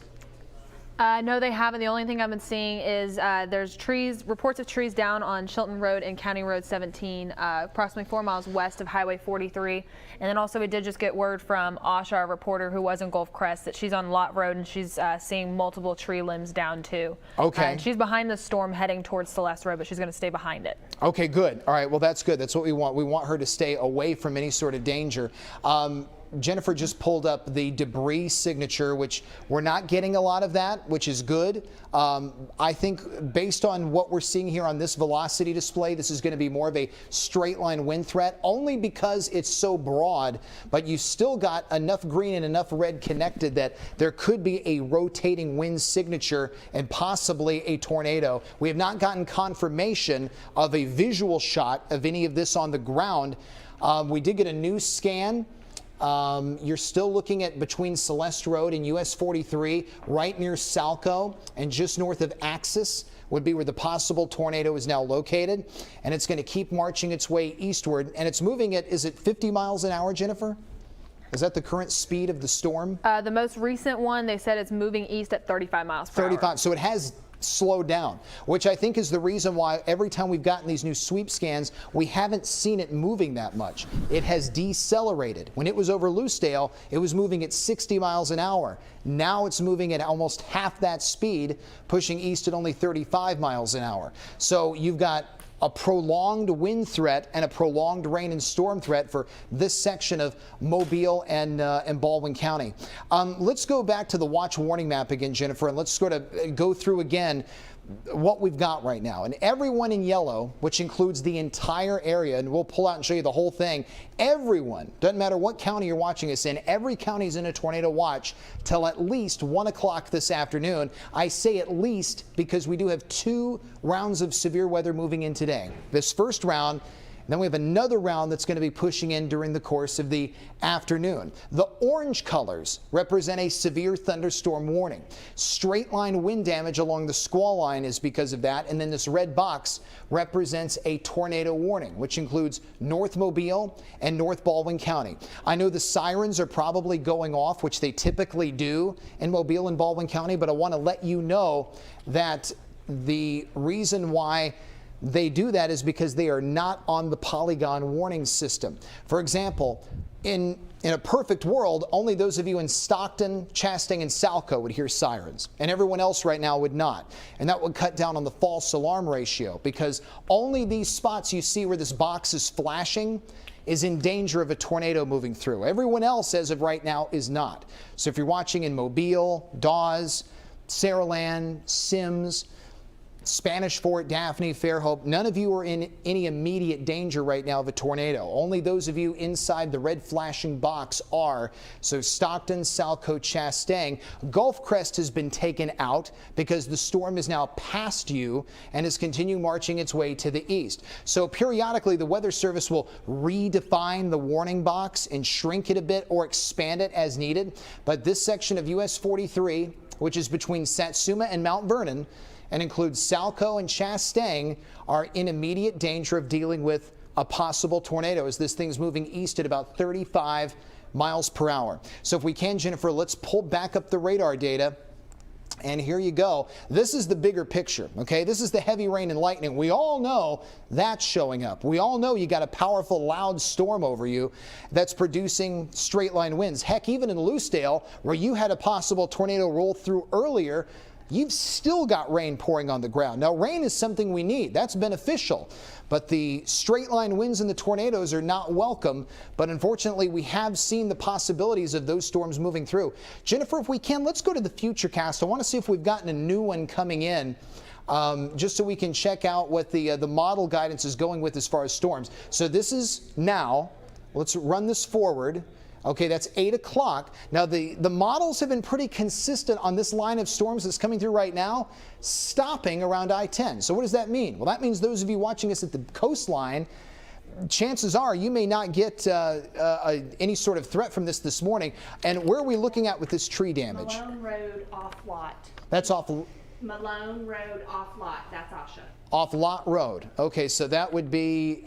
No, they haven't. The only thing I've been seeing is there's reports of trees down on Chilton Road and County Road 17, approximately 4 miles west of Highway 43. And then also we did just get word from Asha, our reporter who was in Gulf Crest, that she's on Lot Road and she's seeing multiple tree limbs down too. Okay. And she's behind the storm heading towards Celeste Road, but she's going to stay behind it. Okay, good. All right, well, that's good. That's what we want. We want her to stay away from any sort of danger. Jennifer just pulled up the debris signature, which we're not getting a lot of that, which is good. I think based on what we're seeing here on this velocity display, this is going to be more of a straight line wind threat, only because it's so broad, but you still got enough green and enough red connected that there could be a rotating wind signature and possibly a tornado. We have not gotten confirmation of a visual shot of any of this on the ground. We did get a new scan. You're still looking at between Celeste Road and US 43, right near Salco and just north of Axis would be where the possible tornado is now located. And it's going to keep marching its way eastward. And it's moving at, is it 50 miles an hour, Jennifer? Is that the current speed of the storm? The most recent one, they said it's moving east at 35 miles per hour. 35, so it has slowed down, which I think is the reason why every time we've gotten these new sweep scans, we haven't seen it moving that much. It has decelerated. When it was over Lucedale, it was moving at 60 miles an hour. Now it's moving at almost half that speed, pushing east at only 35 miles an hour. So you've got a prolonged wind threat and a prolonged rain and storm threat for this section of Mobile and Baldwin County. Let's go back to the watch warning map again, Jennifer, and let's sort of go through again what we've got right now. And everyone in yellow, which includes the entire area, and we'll pull out and show you the whole thing, everyone, doesn't matter what county you're watching us in, every county is in a tornado watch till at least 1 o'clock this afternoon. I say at least because we do have 2 rounds of severe weather moving in today. This first round, then we have another round that's going to be pushing in during the course of the afternoon. The orange colors represent a severe thunderstorm warning. Straight line wind damage along the squall line is because of that. And then this red box represents a tornado warning, which includes North Mobile and North Baldwin County. I know the sirens are probably going off, which they typically do in Mobile and Baldwin County, but I want to let you know that the reason why they do that is because they are not on the polygon warning system. For example, in a perfect world, only those of you in Stockton, Chastain, and Salco would hear sirens, and everyone else right now would not. And that would cut down on the false alarm ratio, because only these spots you see where this box is flashing is in danger of a tornado moving through. Everyone else, as of right now, is not. So if you're watching in Mobile, Dawes, Saraland, Sims, Spanish Fort, Daphne, Fairhope, none of you are in any immediate danger right now of a tornado. Only those of you inside the red flashing box are. So Stockton, Salco, Chastain. Gulf Crest has been taken out because the storm is now past you and is continuing marching its way to the east. So periodically the Weather Service will redefine the warning box and shrink it a bit or expand it as needed. But this section of US 43, which is between Satsuma and Mount Vernon, and includes Salco and Chastain, are in immediate danger of dealing with a possible tornado as this thing's moving east at about 35 miles per hour. So if we can, Jennifer, let's pull back up the radar data. And here you go. This is the bigger picture, okay? This is the heavy rain and lightning. We all know that's showing up. We all know you got a powerful, loud storm over you that's producing straight line winds. Heck, even in Lucedale, where you had a possible tornado roll through earlier, you've still got rain pouring on the ground. Now, rain is something we need. That's beneficial. But the straight line winds and the tornadoes are not welcome. But unfortunately, we have seen the possibilities of those storms moving through. Jennifer, if we can, let's go to the Futurecast. I want to see if we've gotten a new one coming in, just so we can check out what the model guidance is going with as far as storms. So this is now. Let's run this forward. Okay, that's 8 o'clock. Now, the models have been pretty consistent on this line of storms that's coming through right now, stopping around I-10. So what does that mean? Well, that means those of you watching us at the coastline, chances are you may not get any sort of threat from this morning. And where are we looking at with this tree damage? Malone Road off lot. That's off Malone Road off lot. That's Asha. Off Lot Road. Okay, so that would be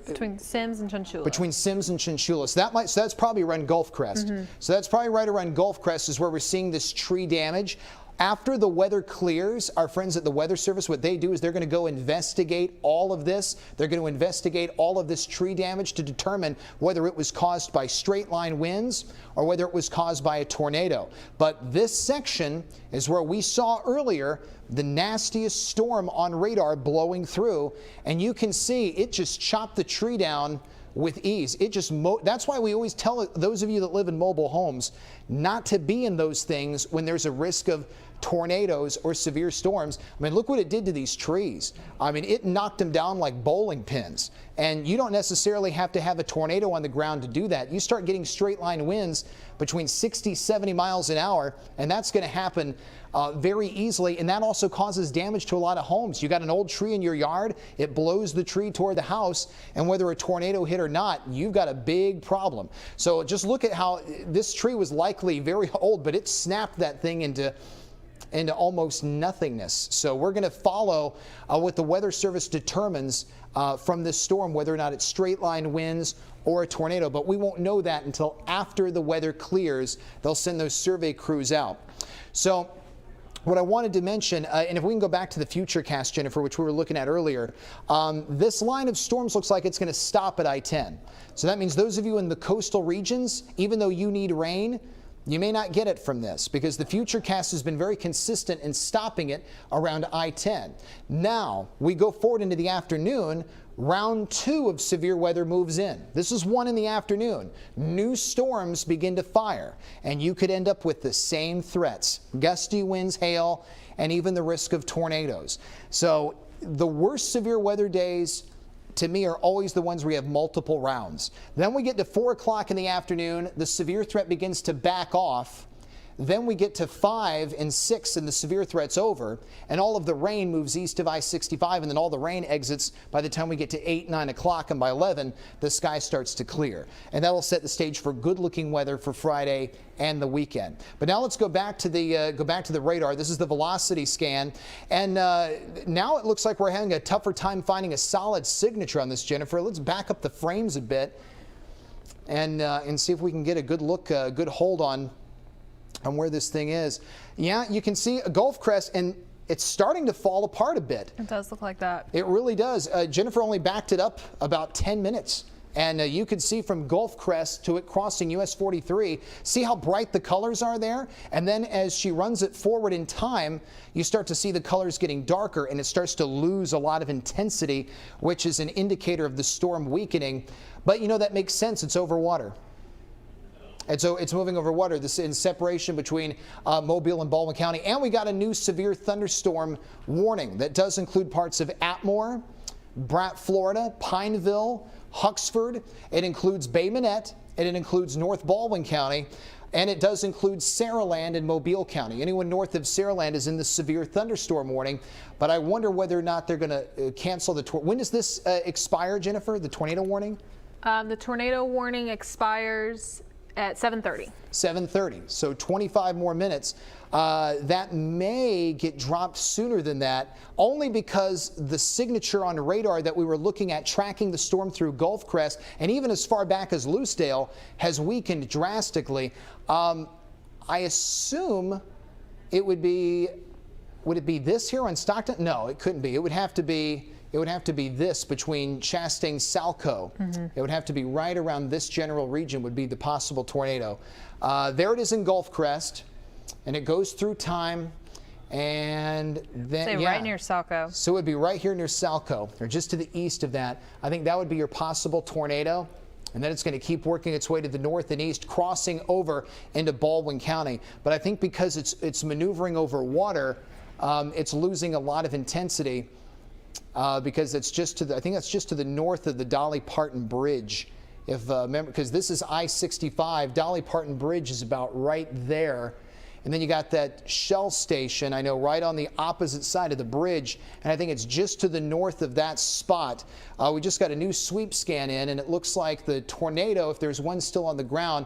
between Sims and Chinchula. Between Sims and Chinchula. So that's probably around Gulf Crest. So that's probably right around Gulf Crest is where we're seeing this tree damage. After the weather clears, our friends at the Weather Service, what they do is they're going to go investigate all of this. They're going to investigate all of this tree damage to determine whether it was caused by straight line winds or whether it was caused by a tornado. But this section is where we saw earlier the nastiest storm on radar blowing through, and you can see it just chopped the tree down with ease. It just that's why we always tell those of you that live in mobile homes not to be in those things when there's a risk of tornadoes or severe storms. I mean, look what it did to these trees. I mean, it knocked them down like bowling pins. And you don't necessarily have to have a tornado on the ground to do that. You start getting straight line winds between 60, 70 miles an hour, and that's going to happen very easily. And that also causes damage to a lot of homes. You got an old tree in your yard, it blows the tree toward the house, and whether a tornado hit or not, you've got a big problem. So just look at how this tree was likely very old, but it snapped that thing into almost nothingness. So we're going to follow what the Weather Service determines from this storm, whether or not it's straight line winds or a tornado. But we won't know that until after the weather clears. They'll send those survey crews out. So what I wanted to mention, and if we can go back to the Futurecast, Jennifer, which we were looking at earlier, this line of storms looks like it's going to stop at I-10. So that means those of you in the coastal regions, even though you need rain, you may not get it from this because the Futurecast has been very consistent in stopping it around I-10. Now, we go forward into the afternoon, round 2 of severe weather moves in. This is 1 in the afternoon. New storms begin to fire, and you could end up with the same threats: gusty winds, hail, and even the risk of tornadoes. So the worst severe weather days to me are always the ones where you have multiple rounds. Then we get to 4 o'clock in the afternoon, the severe threat begins to back off. Then we get to 5 and 6 and the severe threat's over, and all of the rain moves east of I-65, and then all the rain exits by the time we get to 8, 9 o'clock, and by 11, the sky starts to clear. And that'll set the stage for good-looking weather for Friday and the weekend. But now let's go back to the radar. This is the velocity scan, and now it looks like we're having a tougher time finding a solid signature on this, Jennifer. Let's back up the frames a bit and see if we can get a good look, a good hold on where this thing is. Yeah, you can see a Gulf Crest, and it's starting to fall apart a bit. It does look like that. It really does. Jennifer only backed it up about 10 minutes, And you can see from Gulf Crest to it crossing US 43, see how bright the colors are there? And then as she runs it forward in time, you start to see the colors getting darker and it starts to lose a lot of intensity, which is an indicator of the storm weakening. But you know, that makes sense. It's over water. And so it's moving over water. This is in separation between Mobile and Baldwin County. And we got a new severe thunderstorm warning that does include parts of Atmore, Bratt, Florida, Pineville, Huxford. It includes Bay Minette, and it includes North Baldwin County, and it does include Saraland and Mobile County. Anyone north of Saraland is in the severe thunderstorm warning, but I wonder whether or not they're going to cancel the when does this expire, Jennifer, the tornado warning? The tornado warning expires at 7:30. 7:30, so 25 more minutes. That may get dropped sooner than that, only because the signature on radar that we were looking at tracking the storm through Gulf Crest and even as far back as Lucedale has weakened drastically. I assume it would be it this here on Stockton? No, it couldn't be. It would have to be this between Chastain, Salco. It would have to be right around this general region would be the possible tornado. There it is in Gulf Crest, and it goes through time, and then right near Salco. So it would be right here near Salco, or just to the east of that. I think that would be your possible tornado. And then it's going to keep working its way to the north and east, crossing over into Baldwin County. But I think because it's maneuvering over water, it's losing a lot of intensity. Because it's just to the, I think that's just to the north of the Dolly Parton Bridge. If remember, because this is I-65, Dolly Parton Bridge is about right there. And then you got that Shell station, I know, right on the opposite side of the bridge. And I think it's just to the north of that spot. We just got a new sweep scan in, and it looks like the tornado, if there's one still on the ground,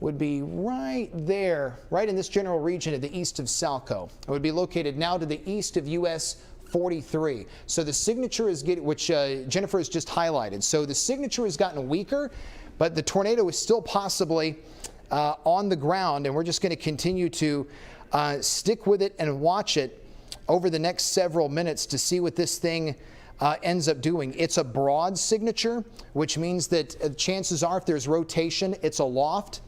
would be right there, right in this general region to the east of Salco. It would be located now to the east of US 43. So the signature is getting, which Jennifer has just highlighted. So the signature has gotten weaker, but the tornado is still possibly on the ground, and we're just going to continue to stick with it and watch it over the next several minutes to see what this thing ends up doing. It's a broad signature, which means that chances are if there's rotation, it's aloft.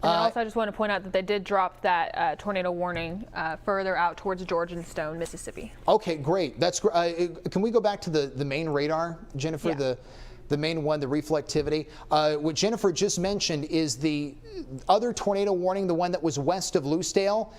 And also, I just want to point out that they did drop that tornado warning further out towards Georgianstone, Mississippi. Okay, great. That's can we go back to the main radar, Jennifer? Yeah. The main one, the reflectivity. What Jennifer just mentioned is the other tornado warning, the one that was west of Lucedale,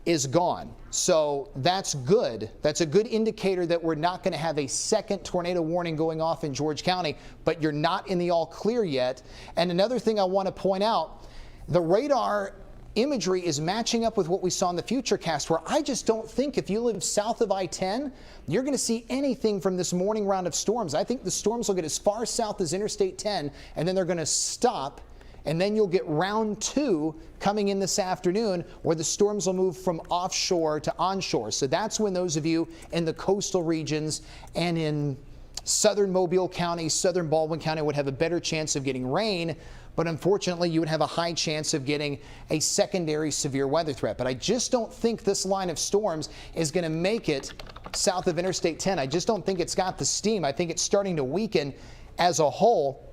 is gone. So that's good. That's a good indicator that we're not going to have a second tornado warning going off in George County, but you're not in the all clear yet. And another thing I want to point out, the radar imagery is matching up with what we saw in the Futurecast, where I just don't think if you live south of I-10, you're going to see anything from this morning round of storms. I think the storms will get as far south as Interstate 10, and then they're going to stop, and then you'll get round 2 coming in this afternoon, where the storms will move from offshore to onshore. So that's when those of you in the coastal regions and in southern Mobile County, southern Baldwin County would have a better chance of getting rain. But unfortunately, you would have a high chance of getting a secondary severe weather threat. But I just don't think this line of storms is going to make it south of Interstate 10. I just don't think it's got the steam. I think it's starting to weaken as a whole,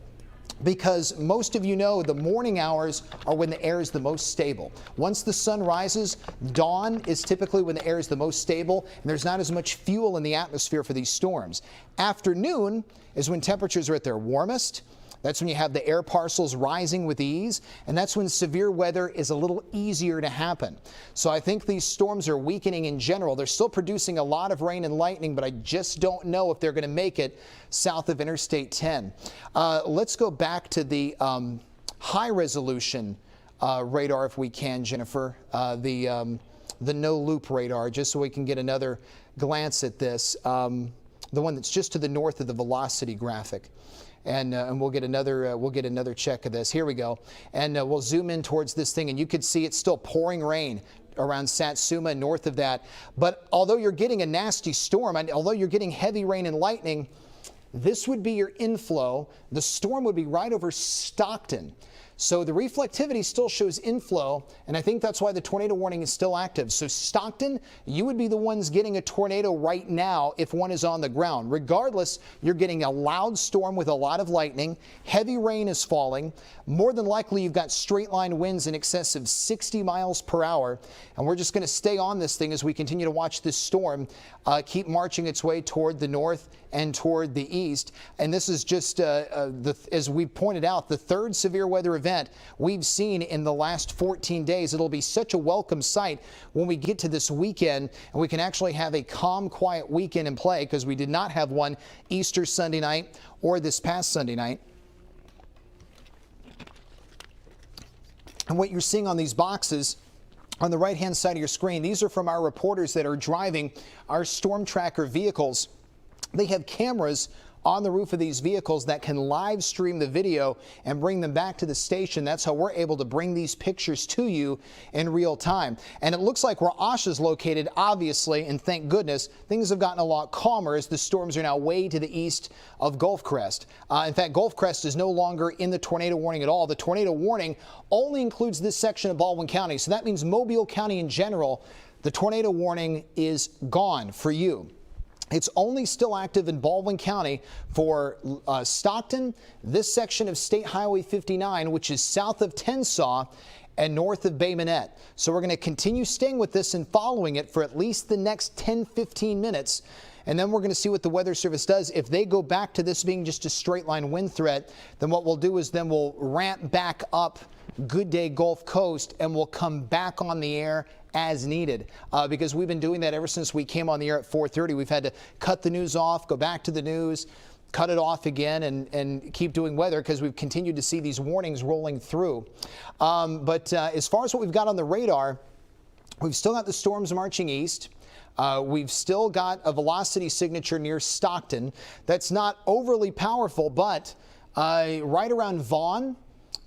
because most of you know the morning hours are when the air is the most stable. Once the sun rises, dawn is typically when the air is the most stable, and there's not as much fuel in the atmosphere for these storms. Afternoon is when temperatures are at their warmest. That's when you have the air parcels rising with ease, and that's when severe weather is a little easier to happen. So I think these storms are weakening in general. They're still producing a lot of rain and lightning, but I just don't know if they're going to make it south of Interstate 10. Let's go back to the high-resolution radar if we can, Jennifer, the no-loop radar, just so we can get another glance at this, the one that's just to the north of the velocity graphic. And we'll get another check of this. Here we go. And we'll zoom in towards this thing, and you can see it's still pouring rain around Satsuma, north of that. But although you're getting a nasty storm, and although you're getting heavy rain and lightning, this would be your inflow. The storm would be right over Stockton. So the reflectivity still shows inflow, and I think that's why the tornado warning is still active. So Stockton, you would be the ones getting a tornado right now if one is on the ground. Regardless, you're getting a loud storm with a lot of lightning. Heavy rain is falling. More than likely, you've got straight line winds in excess of 60 miles per hour. And we're just going to stay on this thing as we continue to watch this storm keep marching its way toward the north and toward the east. And this is just, as we pointed out, the third severe weather event we've seen in the last 14 days. It'll be such a welcome sight when we get to this weekend and we can actually have a calm, quiet weekend in play, because we did not have one Easter Sunday night or this past Sunday night. And what you're seeing on these boxes on the right-hand side of your screen, these are from our reporters that are driving our storm tracker vehicles. They have cameras on the roof of these vehicles that can live stream the video and bring them back to the station. That's how we're able to bring these pictures to you in real time. And it looks like where Asha's located, obviously, and thank goodness, things have gotten a lot calmer as the storms are now way to the east of Gulf Crest. In fact, Gulf Crest is no longer in the tornado warning at all. The tornado warning only includes this section of Baldwin County. So that means Mobile County in general, the tornado warning is gone for you. It's only still active in Baldwin County for Stockton, this section of State Highway 59, which is south of Tensas and north of Bay Minette. So we're going to continue staying with this and following it for at least the next 10-15 minutes. And then we're going to see what the Weather Service does. If they go back to this being just a straight line wind threat, then what we'll do is then we'll ramp back up Good Day Gulf Coast and we'll come back on the air as needed, because we've been doing that ever since we came on the air at 4:30. We've had to cut the news off, go back to the news, cut it off again, and keep doing weather because we've continued to see these warnings rolling through. But as far as what we've got on the radar, we've still got the storms marching east. We've still got a velocity signature near Stockton that's not overly powerful, but right around Vaughn,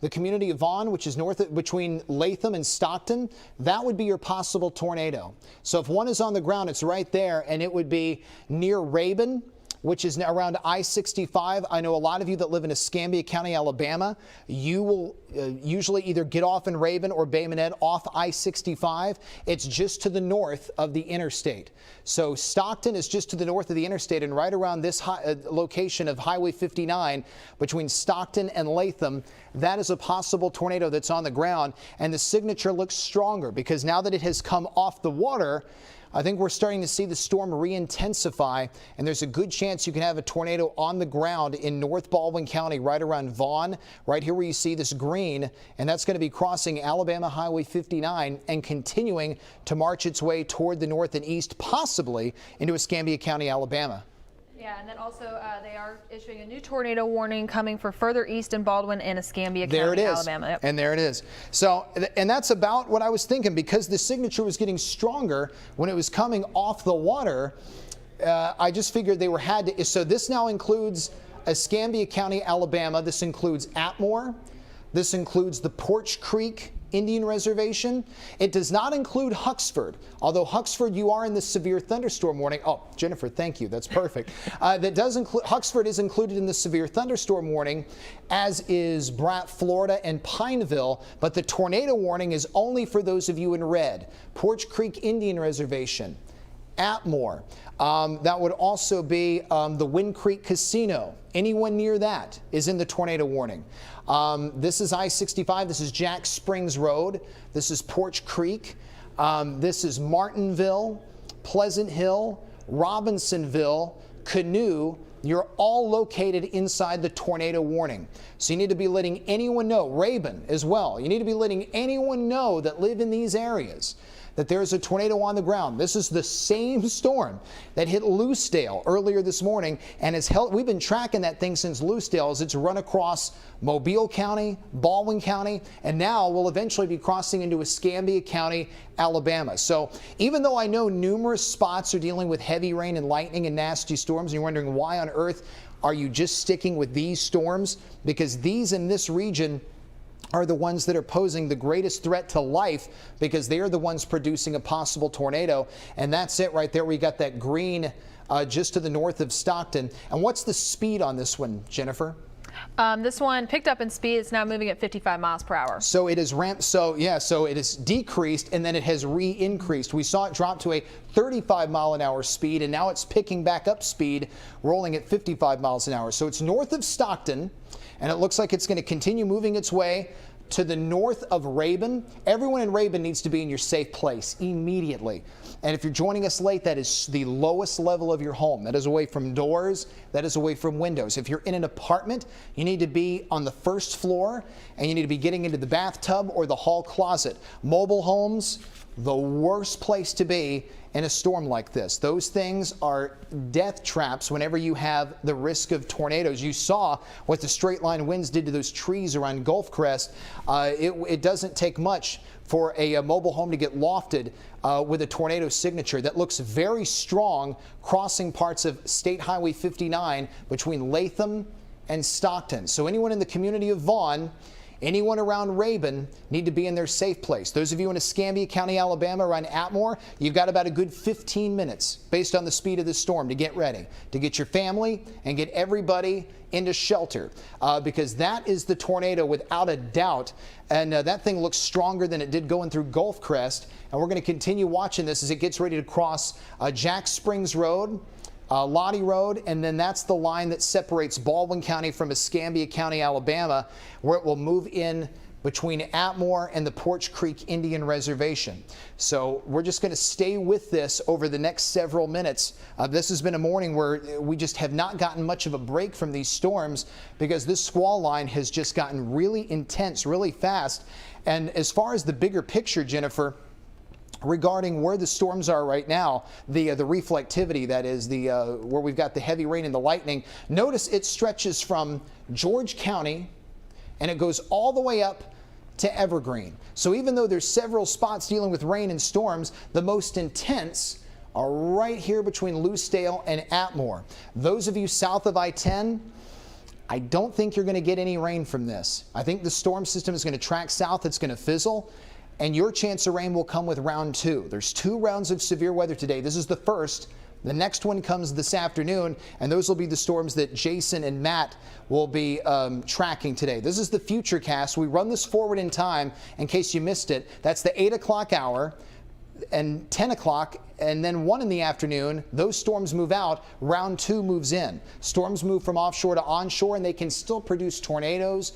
the community of Vaughn, which is between Latham and Stockton, that would be your possible tornado. So if one is on the ground, it's right there, and it would be near Rabun, which is around I-65. I know a lot of you that live in Escambia County, Alabama, you will usually either get off in Rabun or Bay Minette off I-65. It's just to the north of the interstate. So Stockton is just to the north of the interstate, and right around this location of Highway 59 between Stockton and Latham, that is a possible tornado that's on the ground. And the signature looks stronger because now that it has come off the water, I think we're starting to see the storm re-intensify, and there's a good chance you can have a tornado on the ground in North Baldwin County, right around Vaughn, right here where you see this green, and that's going to be crossing Alabama Highway 59 and continuing to march its way toward the north and east, possibly into Escambia County, Alabama. Yeah, and then also they are issuing a new tornado warning coming for further east in Baldwin and Escambia County, Alabama. Yep. And there it is. So, and that's about what I was thinking, because the signature was getting stronger when it was coming off the water. I just figured they had to. So this now includes Escambia County, Alabama. This includes Atmore. This includes the Porch Creek Indian Reservation. It does not include Huxford, although Huxford, you are in the severe thunderstorm warning. Oh, Jennifer, thank you. That's perfect. That does include, Huxford is included in the severe thunderstorm warning, as is Bratt, Florida, and Pineville, but the tornado warning is only for those of you in red. Porch Creek Indian Reservation, Atmore. That would also be the Wind Creek Casino. Anyone near that is in the tornado warning. This is I-65. This is Jack Springs Road. This is Porch Creek. This is Martinville, Pleasant Hill, Robinsonville, Canoe. You're all located inside the tornado warning. So you need to be letting anyone know, Rabun as well. You need to be letting anyone know that live in these areas that there's a tornado on the ground. This is the same storm that hit Lucedale earlier this morning and has held. We've been tracking that thing since Lucedale as it's run across Mobile County, Baldwin County, and now will eventually be crossing into Escambia County, Alabama. So even though I know numerous spots are dealing with heavy rain and lightning and nasty storms, and you're wondering why on earth are you just sticking with these storms? Because these in this region are the ones that are posing the greatest threat to life, because they are the ones producing a possible tornado. And that's it right there. We got that green just to the north of Stockton. And what's the speed on this one, Jennifer? This one picked up in speed. It's now moving at 55 miles per hour. So it is ramped. So yeah, so it is decreased and then it has re-increased. We saw it drop to a 35-mile-an-hour speed, and now it's picking back up speed, rolling at 55 miles an hour. So it's north of Stockton, and it looks like it's going to continue moving its way to the north of Rabun. Everyone in Rabun needs to be in your safe place immediately. And if you're joining us late, that is the lowest level of your home. That is away from doors. That is away from windows. If you're in an apartment, you need to be on the first floor, and you need to be getting into the bathtub or the hall closet. Mobile homes, the worst place to be in a storm like this. Those things are death traps whenever you have the risk of tornadoes. You saw what the straight line winds did to those trees around Gulf Crest. It doesn't take much for a mobile home to get lofted with a tornado signature that looks very strong, crossing parts of State Highway 59 between Latham and Stockton. So anyone in the community of Vaughn, anyone around Rabun need to be in their safe place. Those of you in Escambia County, Alabama, around Atmore, you've got about a good 15 minutes based on the speed of the storm to get ready, to get your family and get everybody into shelter, because that is the tornado without a doubt. And that thing looks stronger than it did going through Gulf Crest. And we're going to continue watching this as it gets ready to cross Jack Springs Road, Lottie Road, and then that's the line that separates Baldwin County from Escambia County, Alabama, where it will move in between Atmore and the Porch Creek Indian Reservation. So we're just going to stay with this over the next several minutes. This has been a morning where we just have not gotten much of a break from these storms because this squall line has just gotten really intense, really fast. And as far as the bigger picture, Jennifer, regarding where the storms are right now, the reflectivity, that is where we've got the heavy rain and the lightning. Notice it stretches from George County and it goes all the way up to Evergreen. So even though there's several spots dealing with rain and storms, the most intense are right here between Lucedale and Atmore. Those of you south of I-10, I don't think you're going to get any rain from this. I think the storm system is going to track south. It's going to fizzle. And your chance of rain will come with round 2. There's 2 rounds of severe weather today. This is the first. The next one comes this afternoon, and those will be the storms that Jason and Matt will be tracking today. This is the Futurecast. We run this forward in time in case you missed it. That's the 8 o'clock hour and 10 o'clock, and then 1 in the afternoon. Those storms move out. Round 2 moves in. Storms move from offshore to onshore, and they can still produce tornadoes,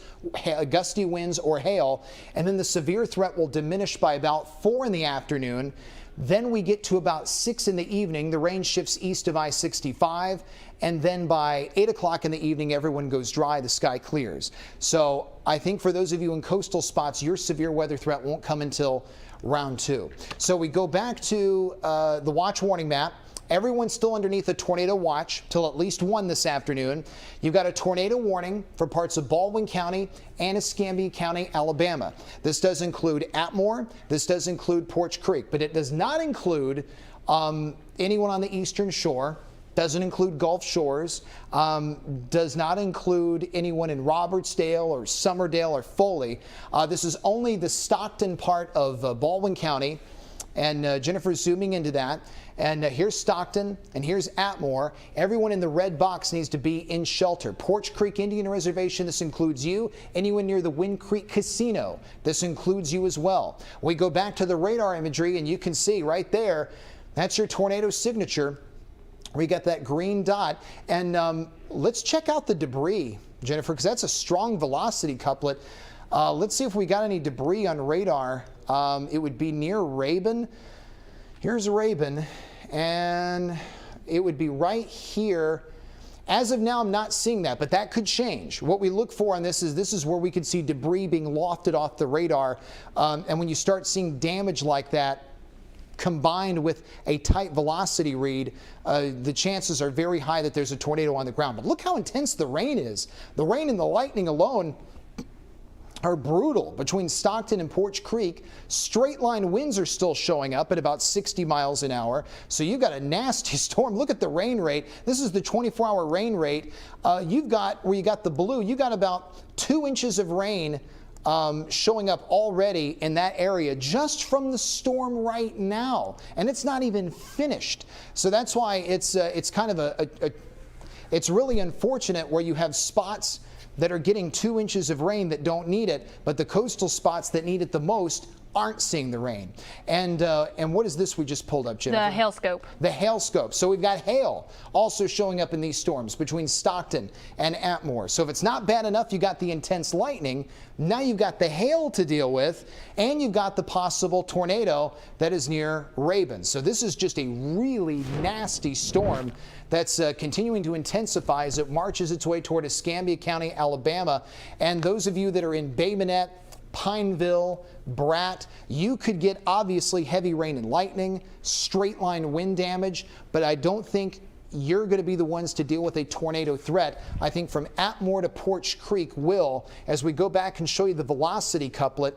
gusty winds, or hail. And then the severe threat will diminish by about 4 in the afternoon. Then we get to about 6 in the evening. The rain shifts east of I-65. And then by 8 o'clock in the evening, everyone goes dry. The sky clears. So I think for those of you in coastal spots, your severe weather threat won't come until round 2. So we go back to the watch warning map. Everyone's still underneath a tornado watch till at least 1 this afternoon. You've got a tornado warning for parts of Baldwin County and Escambia County, Alabama. This does include Atmore. This does include Porch Creek, but it does not include anyone on the eastern shore. Doesn't include Gulf Shores, does not include anyone in Robertsdale or Summerdale or Foley. This is only the Stockton part of Baldwin County, and Jennifer's zooming into that. And here's Stockton, and here's Atmore. Everyone in the red box needs to be in shelter. Porch Creek Indian Reservation, this includes you. Anyone near the Wind Creek Casino, this includes you as well. We go back to the radar imagery, and you can see right there, that's your tornado signature. We got that green dot. And let's check out the debris, Jennifer, because that's a strong velocity couplet. Let's see if we got any debris on radar. It would be near Rabun. Here's Rabun, and it would be right here. As of now, I'm not seeing that, but that could change. What we look for on this is where we could see debris being lofted off the radar. And when you start seeing damage like that, combined with a tight velocity read, the chances are very high that there's a tornado on the ground. But look how intense the rain is. The rain and the lightning alone are brutal between Stockton and Porch Creek. Straight line winds are still showing up at about 60 miles an hour. So you've got a nasty storm. Look at the rain rate. This is the 24-hour rain rate. You've got, where you got the blue, you got about 2 inches of rain showing up already in that area just from the storm right now, and it's not even finished. So that's why it's kind of it's really unfortunate where you have spots that are getting 2 inches of rain that don't need it, but the coastal spots that need it the most aren't seeing the rain. And what is this we just pulled up, Jennifer? The hail scope. The hail scope. So we've got hail also showing up in these storms between Stockton and Atmore. So if it's not bad enough, you got the intense lightning, now you've got the hail to deal with, and you've got the possible tornado that is near Rabun. So this is just a really nasty storm that's continuing to intensify as it marches its way toward Escambia County, Alabama. And those of you that are in Bay Minette, Pineville, Bratt, you could get obviously heavy rain and lightning, straight line wind damage, but I don't think you're going to be the ones to deal with a tornado threat. I think from Atmore to Porch Creek will, as we go back and show you the velocity couplet,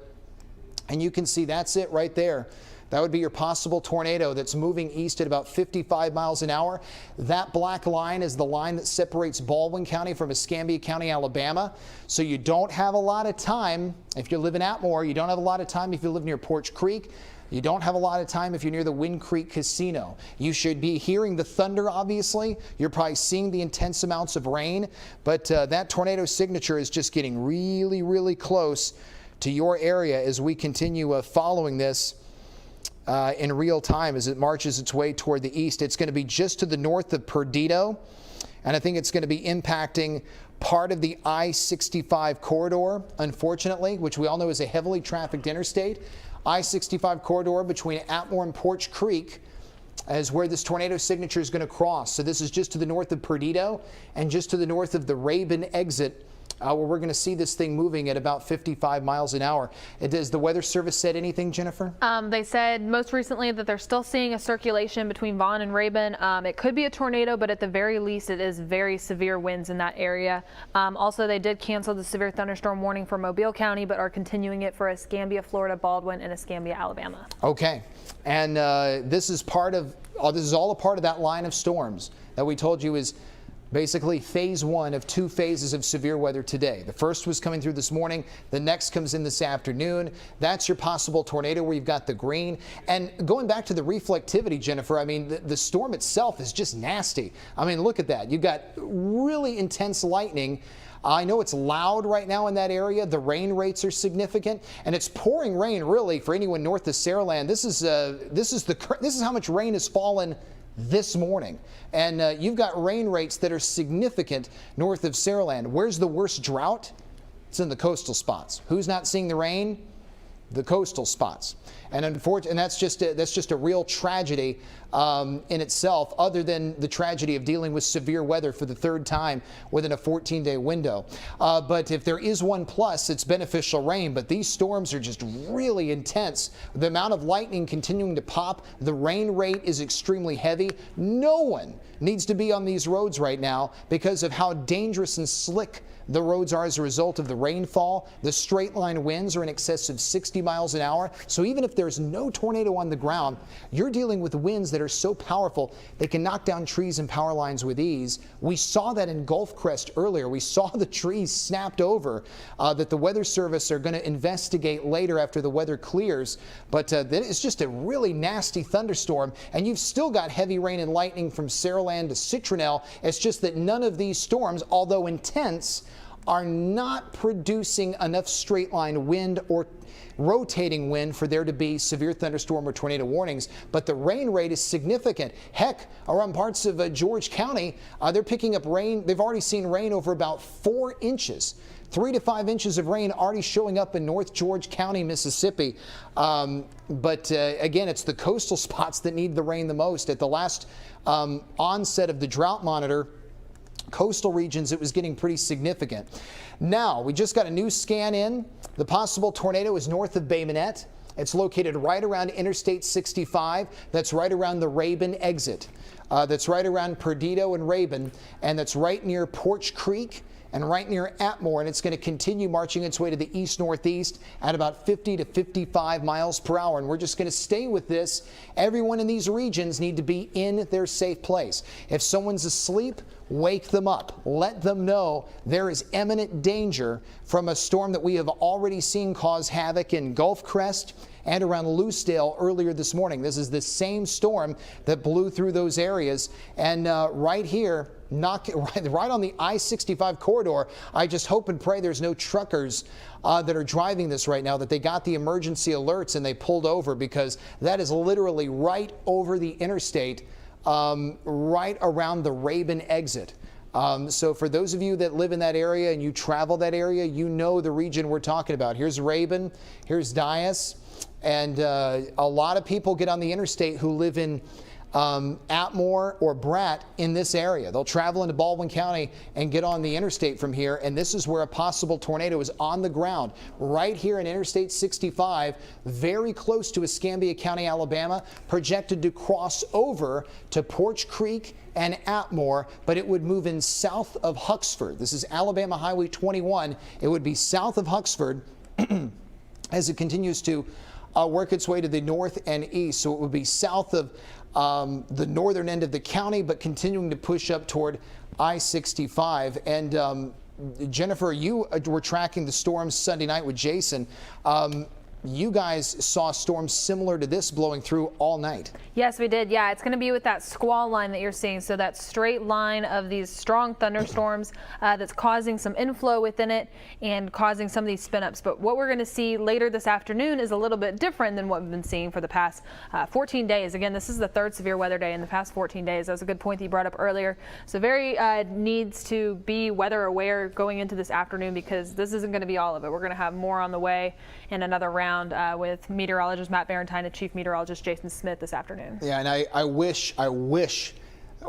and you can see that's it right there. That would be your possible tornado that's moving east at about 55 miles an hour. That black line is the line that separates Baldwin County from Escambia County, Alabama. So you don't have a lot of time if you live in Atmore. You don't have a lot of time if you live near Porch Creek. You don't have a lot of time if you're near the Wind Creek Casino. You should be hearing the thunder, obviously. You're probably seeing the intense amounts of rain. But that tornado signature is just getting really, really close to your area as we continue following this in real time as it marches its way toward the east. It's going to be just to the north of Perdido, and I think it's going to be impacting part of the I-65 corridor, unfortunately, which we all know is a heavily trafficked interstate. I-65 corridor between Atmore and Porch Creek is where this tornado signature is going to cross. So this is just to the north of Perdido and just to the north of the Rabun exit, where we're going to see this thing moving at about 55 miles an hour. Has the Weather Service said anything, Jennifer? They said most recently that they're still seeing a circulation between Vaughn and Rabun. It could be a tornado, but at the very least, it is very severe winds in that area. Also, they did cancel the severe thunderstorm warning for Mobile County, but are continuing it for Escambia, Florida, Baldwin, and Escambia, Alabama. Okay, and this is all a part of that line of storms that we told you is basically phase 1 of 2 phases of severe weather today. The first was coming through this morning. The next comes in this afternoon. That's your possible tornado where you've got the green. And going back to the reflectivity, Jennifer, I mean, the storm itself is just nasty. I mean, look at that. You've got really intense lightning. I know it's loud right now in that area. The rain rates are significant, and it's pouring rain really for anyone north of Saraland. This is how much rain has fallen this morning. And you've got rain rates that are significant north of Saraland. Where's the worst drought? It's in the coastal spots. Who's not seeing the rain? The coastal spots. And unfortunately, that's just a real tragedy in itself, other than the tragedy of dealing with severe weather for the 3rd time within a 14-day window. But if there is one plus, it's beneficial rain. But these storms are just really intense. The amount of lightning continuing to pop, the rain rate is extremely heavy. No one needs to be on these roads right now because of how dangerous and slick the roads are as a result of the rainfall. The straight line winds are in excess of 60 miles an hour. So even if there's no tornado on the ground, you're dealing with winds that are so powerful they can knock down trees and power lines with ease. We saw that in Gulf Crest earlier. We saw the trees snapped over that the Weather Service are going to investigate later after the weather clears. But it's just a really nasty thunderstorm, and you've still got heavy rain and lightning from Saraland to Citronelle. It's just that none of these storms, although intense, are not producing enough straight line wind or rotating wind for there to be severe thunderstorm or tornado warnings. But the rain rate is significant. Heck, around parts of George County, they're picking up rain. They've already seen rain over about 4 inches. 3 to 5 inches of rain already showing up in North George County, Mississippi. But again, it's the coastal spots that need the rain the most. At the last onset of the drought monitor, coastal regions, it was getting pretty significant. Now, we just got a new scan in. The possible tornado is north of Bay Minette. It's located right around Interstate 65. That's right around the Rabun exit. That's right around Perdido and Rabun, and that's right near Porch Creek and right near Atmore, and it's going to continue marching its way to the east-northeast at about 50 to 55 miles per hour. And we're just going to stay with this. Everyone in these regions need to be in their safe place. If someone's asleep, wake them up. Let them know there is imminent danger from a storm that we have already seen cause havoc in Gulf Crest and around Lucedale earlier this morning. This is the same storm that blew through those areas. And right here, right on the I-65 corridor, I just hope and pray there's no truckers that are driving this right now, that they got the emergency alerts and they pulled over, because that is literally right over the interstate, right around the Rabun exit. So for those of you that live in that area and you travel that area, you know the region we're talking about. Here's Rabun, here's Dias, and a lot of people get on the interstate who live in Atmore or Bratt in this area. They'll travel into Baldwin County and get on the interstate from here, and this is where a possible tornado is on the ground, right here in Interstate 65, very close to Escambia County, Alabama, projected to cross over to Porch Creek and Atmore, but it would move in south of Huxford. This is Alabama Highway 21. It would be south of Huxford as it continues to work its way to the north and east. So it would be south of the northern end of the county, but continuing to push up toward I-65. And Jennifer, you were tracking the storms Sunday night with Jason. You guys saw storms similar to this blowing through all night. Yes, we did. Yeah, it's going to be with that squall line that you're seeing. So that straight line of these strong thunderstorms that's causing some inflow within it and causing some of these spin ups. But what we're going to see later this afternoon is a little bit different than what we've been seeing for the past 14 days. Again, this is the third severe weather day in the past 14 days. That was a good point that you brought up earlier. So very needs to be weather aware going into this afternoon, because this isn't going to be all of it. We're going to have more on the way in another round with meteorologist Matt Barentine and chief meteorologist Jason Smith this afternoon. Yeah, and I wish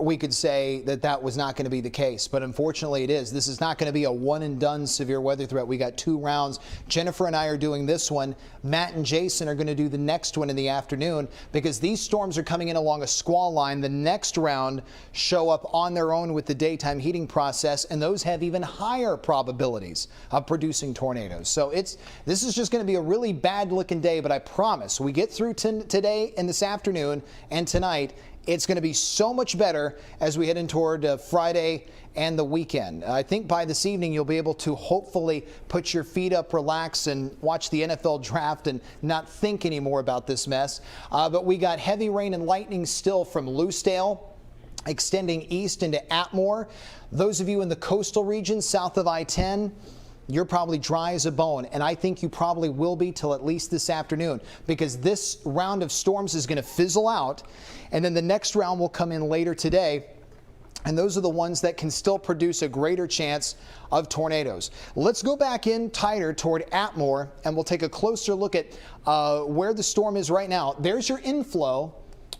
we could say that that was not going to be the case, but unfortunately it is. This is not going to be a one and done severe weather threat. We got 2 rounds. Jennifer and I are doing this one. Matt and Jason are going to do the next one in the afternoon, because these storms are coming in along a squall line. The next round show up on their own with the daytime heating process, and those have even higher probabilities of producing tornadoes. So this is just going to be a really bad looking day, but I promise we get through today and this afternoon and tonight, it's going to be so much better as we head in toward Friday and the weekend. I think by this evening you'll be able to hopefully put your feet up, relax, and watch the NFL draft and not think anymore about this mess. But we got heavy rain and lightning still from Lucedale, extending east into Atmore. Those of you in the coastal region south of I-10, you're probably dry as a bone, and I think you probably will be till at least this afternoon, because this round of storms is going to fizzle out, and then the next round will come in later today. And those are the ones that can still produce a greater chance of tornadoes. Let's go back in tighter toward Atmore, and we'll take a closer look at where the storm is right now. There's your inflow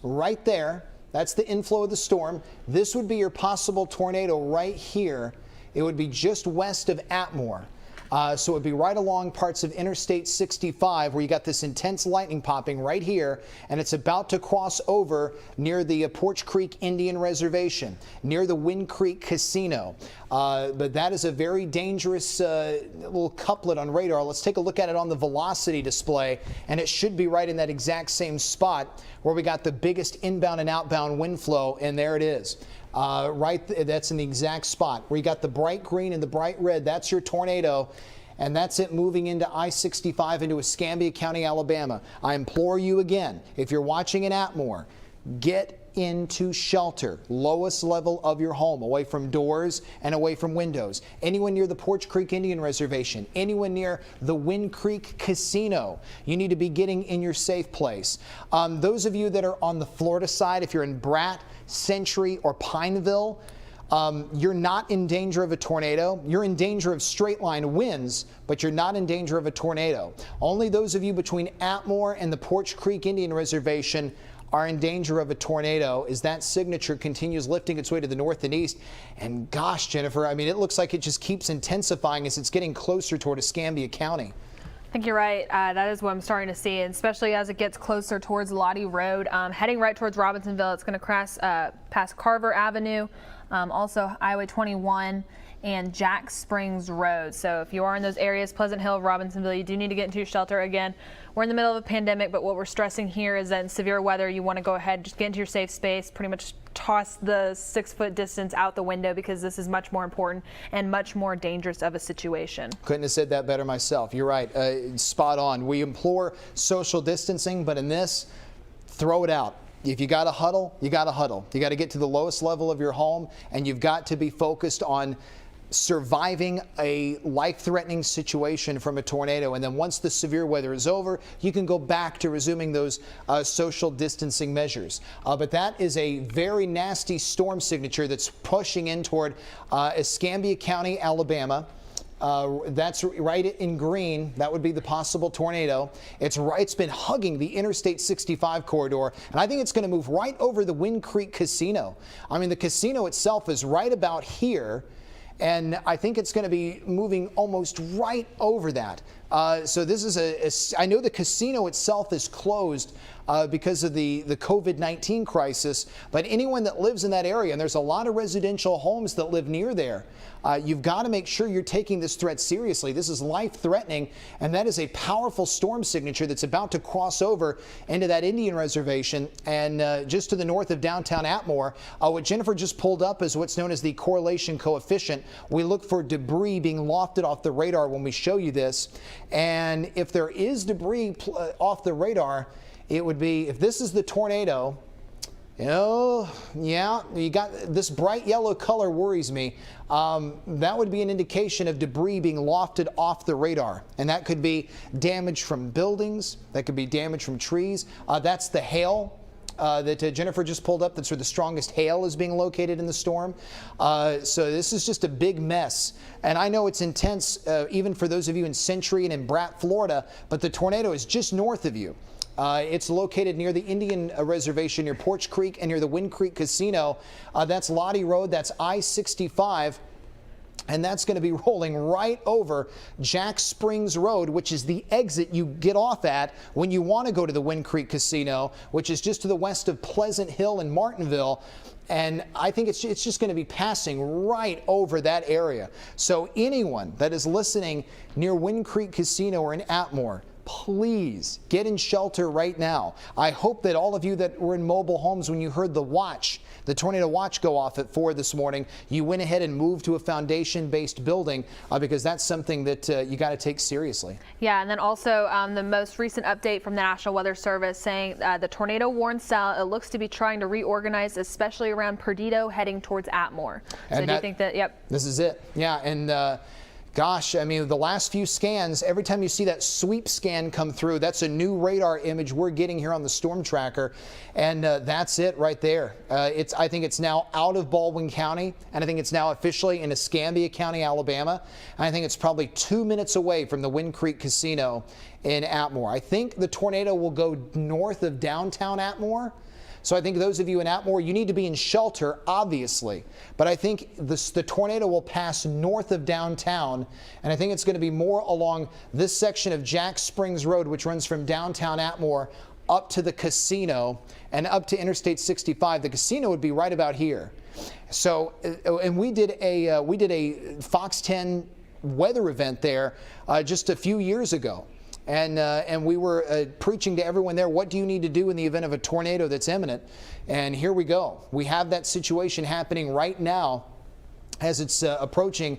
right there. That's the inflow of the storm. This would be your possible tornado right here. It would be just west of Atmore. So it would be right along parts of Interstate 65, where you got this intense lightning popping right here, and it's about to cross over near the Porch Creek Indian Reservation, near the Wind Creek Casino. But that is a very dangerous little couplet on radar. Let's take a look at it on the velocity display, and it should be right in that exact same spot where we got the biggest inbound and outbound wind flow, and there it is. That's in the exact spot where you got the bright green and the bright red. That's your tornado, and that's it moving into I-65 into Escambia County, Alabama. I implore you again, if you're watching in Atmore, get into shelter, lowest level of your home, away from doors and away from windows. Anyone near the Porch Creek Indian Reservation, anyone near the Wind Creek Casino, you need to be getting in your safe place. Those of you that are on the Florida side, if you're in Bratt, Century, or Pineville, you're not in danger of a tornado. You're in danger of straight line winds, but you're not in danger of a tornado. Only those of you between Atmore and the Porch Creek Indian Reservation are in danger of a tornado as that signature continues lifting its way to the north and east. And gosh, Jennifer, I mean, it looks like it just keeps intensifying as it's getting closer toward Escambia County. I think you're right. That is what I'm starting to see, and especially as it gets closer towards Lottie Road, heading right towards Robinsonville. It's going to cross past Carver Avenue, also Highway 21 and Jack Springs Road. So if you are in those areas, Pleasant Hill, Robinsonville, you do need to get into your shelter. Again, we're in the middle of a pandemic, but what we're stressing here is that in severe weather, you want to go ahead, just get into your safe space, pretty much toss the 6-foot distance out the window, because this is much more important and much more dangerous of a situation. Couldn't have said that better myself. You're right. Spot on. We implore social distancing, but in this, throw it out. If you got to huddle, you got to huddle. You got to get to the lowest level of your home, and you've got to be focused on surviving a life-threatening situation from a tornado. And then once the severe weather is over, you can go back to resuming those social distancing measures. But that is a very nasty storm signature that's pushing in toward Escambia County, Alabama. That's right in green. That would be the possible tornado. It's been hugging the Interstate 65 corridor, and I think it's going to move right over the Wind Creek Casino. I mean, the casino itself is right about here, and I think it's going to be moving almost right over that. So this is I know the casino itself is closed because of the COVID-19 crisis, but anyone that lives in that area, and there's a lot of residential homes that live near there, you've got to make sure you're taking this threat seriously. This is life-threatening, and that is a powerful storm signature that's about to cross over into that Indian reservation and just to the north of downtown Atmore. What Jennifer just pulled up is what's known as the correlation coefficient. We look for debris being lofted off the radar when we show you this, and if there is debris off the radar, it would be, if this is the tornado, yeah, you got this bright yellow color worries me. That would be an indication of debris being lofted off the radar. And that could be damage from buildings. That could be damage from trees. That's the hail that Jennifer just pulled up. That's where the strongest hail is being located in the storm. So this is just a big mess. And I know it's intense even for those of you in Century and in Bratt, Florida, but the tornado is just north of you. It's located near the Indian Reservation, near Porch Creek and near the Wind Creek Casino. That's Lottie Road. That's I-65. And that's going to be rolling right over Jack Springs Road, which is the exit you get off at when you want to go to the Wind Creek Casino, which is just to the west of Pleasant Hill and Martinville. And I think it's just going to be passing right over that area. So anyone that is listening near Wind Creek Casino or in Atmore, please get in shelter right now. I hope that all of you that were in mobile homes when you heard the tornado watch go off at 4 this morning, you went ahead and moved to a foundation-based building because that's something that you got to take seriously. Yeah, and then also the most recent update from the National Weather Service saying the tornado warned cell, it looks to be trying to reorganize, especially around Perdido, heading towards Atmore. So do you think that, yep. This is it. Yeah, and gosh, I mean, the last few scans, every time you see that sweep scan come through, that's a new radar image we're getting here on the storm tracker. And that's it right there. I think it's now out of Baldwin County, and I think it's now officially in Escambia County, Alabama. And I think it's probably 2 minutes away from the Wind Creek Casino in Atmore. I think the tornado will go north of downtown Atmore. So I think those of you in Atmore, you need to be in shelter, obviously. But I think the tornado will pass north of downtown, and I think it's going to be more along this section of Jack Springs Road, which runs from downtown Atmore up to the casino and up to Interstate 65. The casino would be right about here. So, and we did a Fox 10 weather event there just a few years ago. And we were preaching to everyone there, what do you need to do in the event of a tornado that's imminent? And here we go. We have that situation happening right now as it's approaching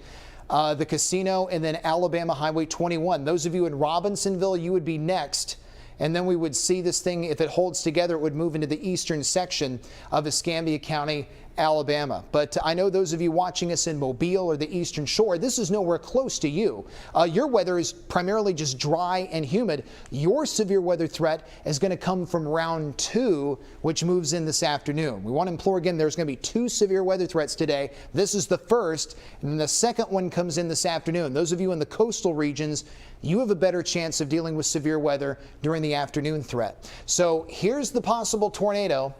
the casino and then Alabama Highway 21. Those of you in Robinsonville, you would be next. And then we would see this thing, if it holds together, it would move into the eastern section of Escambia County, Alabama. But I know those of you watching us in Mobile or the Eastern Shore, this is nowhere close to you. Your weather is primarily just dry and humid. Your severe weather threat is going to come from round 2, which moves in this afternoon. We want to implore again, there's going to be 2 severe weather threats today. This is the first, and the second one comes in this afternoon. Those of you in the coastal regions, you have a better chance of dealing with severe weather during the afternoon threat. So here's the possible tornado.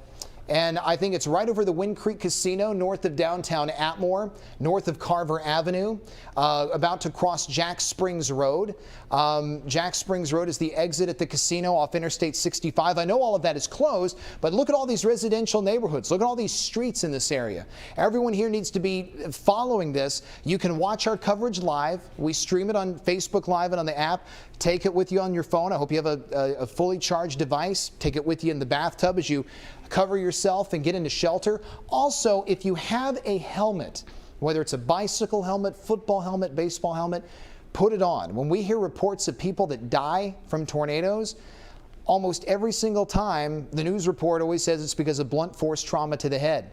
And I think it's right over the Wind Creek Casino, north of downtown Atmore, north of Carver Avenue, about to cross Jack Springs Road. Jack Springs Road is the exit at the casino off Interstate 65. I know all of that is closed, but look at all these residential neighborhoods. Look at all these streets in this area. Everyone here needs to be following this. You can watch our coverage live. We stream it on Facebook Live and on the app. Take it with you on your phone. I hope you have a fully charged device. Take it with you in the bathtub as you cover your yourself and get into shelter. Also, if you have a helmet, whether it's a bicycle helmet, football helmet, baseball helmet, put it on. When we hear reports of people that die from tornadoes, almost every single time the news report always says it's because of blunt force trauma to the head.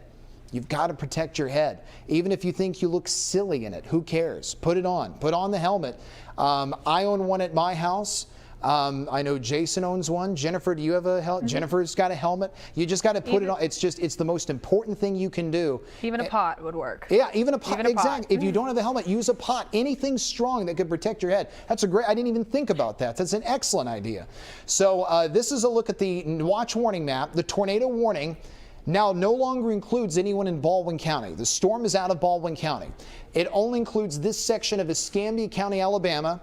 You've got to protect your head. Even if you think you look silly in it, who cares? Put it on. Put on the helmet. I own one at my house. I know Jason owns one. Jennifer, do you have a helmet? Jennifer's got a helmet. You just got to put it on. It's the most important thing you can do. Even a pot would work. Yeah, even a pot. Even a pot. Exactly. If you don't have a helmet, use a pot. Anything strong that could protect your head. That's a great. I didn't even think about that. That's an excellent idea. So this is a look at the watch warning map. The tornado warning now no longer includes anyone in Baldwin County. The storm is out of Baldwin County. It only includes this section of Escambia County, Alabama,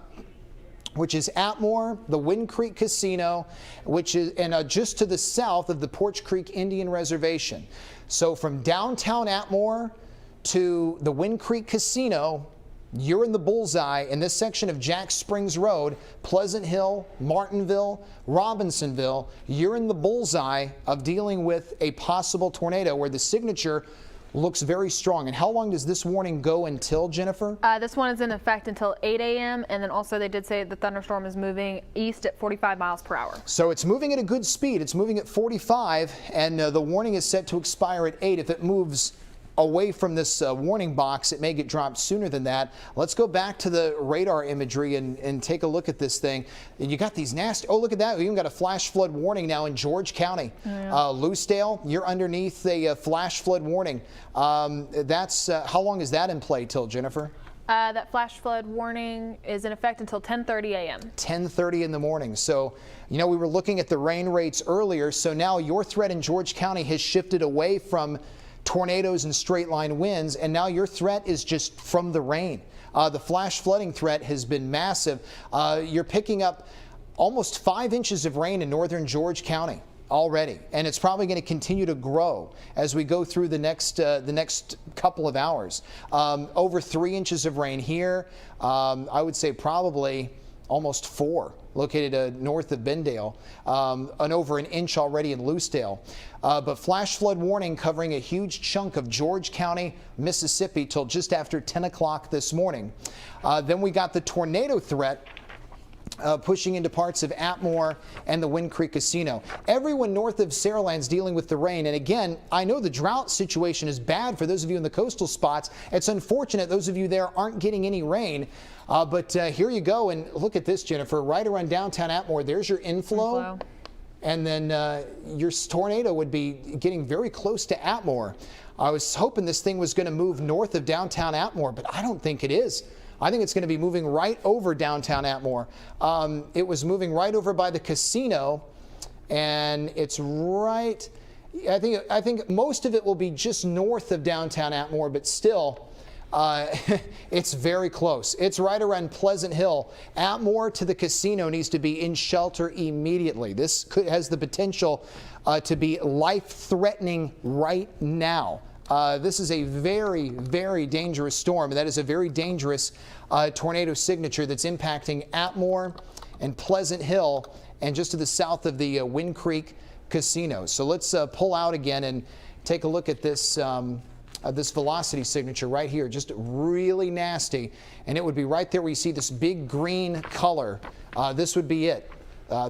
which is Atmore, the Wind Creek Casino, which is just to the south of the Porch Creek Indian Reservation. So from downtown Atmore to the Wind Creek Casino, you're in the bullseye in this section of Jack Springs Road, Pleasant Hill, Martinville, Robinsonville. You're in the bullseye of dealing with a possible tornado where the signature looks very strong. And how long does this warning go until, Jennifer? This one is in effect until 8 a.m. And then also they did say the thunderstorm is moving east at 45 miles per hour. So it's moving at a good speed. It's moving at 45, and the warning is set to expire at 8. If it moves away from this warning box, it may get dropped sooner than that. Let's go back to the radar imagery and take a look at this thing. And you got these nasty, oh, look at that. We even got a flash flood warning now in George County. Yeah. Lucedale, you're underneath a flash flood warning. That's how long is that in play till, Jennifer? That flash flood warning is in effect until 10:30 a.m. 10:30 in the morning. So, you know, we were looking at the rain rates earlier. So now your threat in George County has shifted away from tornadoes and straight line winds, and now your threat is just from the rain. The flash flooding threat has been massive. You're picking up almost 5 inches of rain in northern George County already, and it's probably going to continue to grow as we go through the next couple of hours. Over 3 inches of rain here. I would say probably almost 4 located north of Bendale, and over an inch already in Lucedale. But flash flood warning covering a huge chunk of George County, Mississippi till just after 10 o'clock this morning. Then we got the tornado threat pushing into parts of Atmore and the Wind Creek Casino. Everyone north of Saraland's dealing with the rain. And again, I know the drought situation is bad for those of you in the coastal spots. It's unfortunate those of you there aren't getting any rain. But here you go. And look at this, Jennifer, right around downtown Atmore. There's your inflow. And then your tornado would be getting very close to Atmore. I was hoping this thing was going to move north of downtown Atmore, but I don't think it is. I think it's going to be moving right over downtown Atmore. It was moving right over by the casino, and it's right. I think most of it will be just north of downtown Atmore, but still, it's very close. It's right around Pleasant Hill. Atmore to the casino needs to be in shelter immediately. This has the potential to be life-threatening right now. This is a very, very dangerous storm, and that is a very dangerous tornado signature that's impacting Atmore and Pleasant Hill and just to the south of the Wind Creek Casino. So let's pull out again and take a look at this this velocity signature right here, just really nasty. And it would be right there where you see this big green color. This would be it.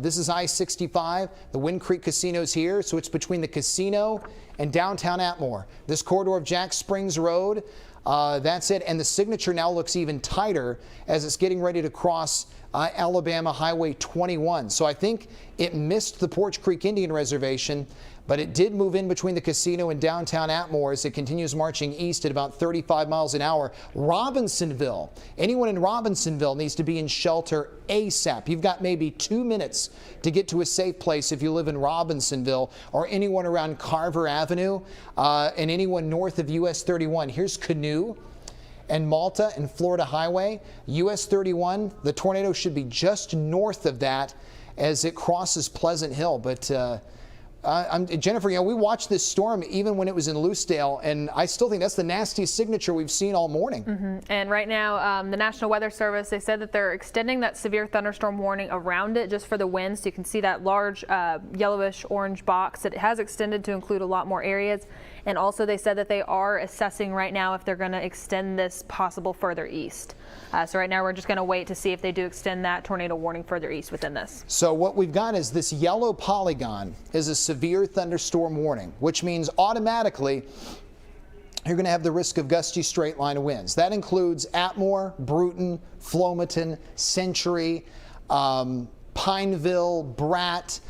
This is I-65. The Wind Creek Casino's here, so it's between the casino and downtown Atmore. This corridor of Jack Springs Road, that's it. And the signature now looks even tighter as it's getting ready to cross Alabama Highway 21. So I think it missed the Porch Creek Indian Reservation, but it did move in between the casino and downtown Atmore as it continues marching east at about 35 miles an hour. Robinsonville, anyone in Robinsonville needs to be in shelter ASAP. You've got maybe 2 minutes to get to a safe place if you live in Robinsonville, or anyone around Carver Avenue and anyone north of US 31. Here's Canoe and Malta and Florida Highway. US 31, the tornado should be just north of that as it crosses Pleasant Hill. But Jennifer, we watched this storm even when it was in Lucedale, and I still think that's the nastiest signature we've seen all morning. And right now, the National Weather Service, they said that they're extending that severe thunderstorm warning around it just for the winds. So you can see that large yellowish orange box that it has extended to include a lot more areas. And also they said that they are assessing right now if they're going to extend this possible further east. So right now we're just going to wait to see if they do extend that tornado warning further east within this. So what we've got is this yellow polygon is a severe thunderstorm warning, which means automatically you're going to have the risk of gusty straight line winds. That includes Atmore, Bruton, Flomaton, Century, Pineville, Bratt,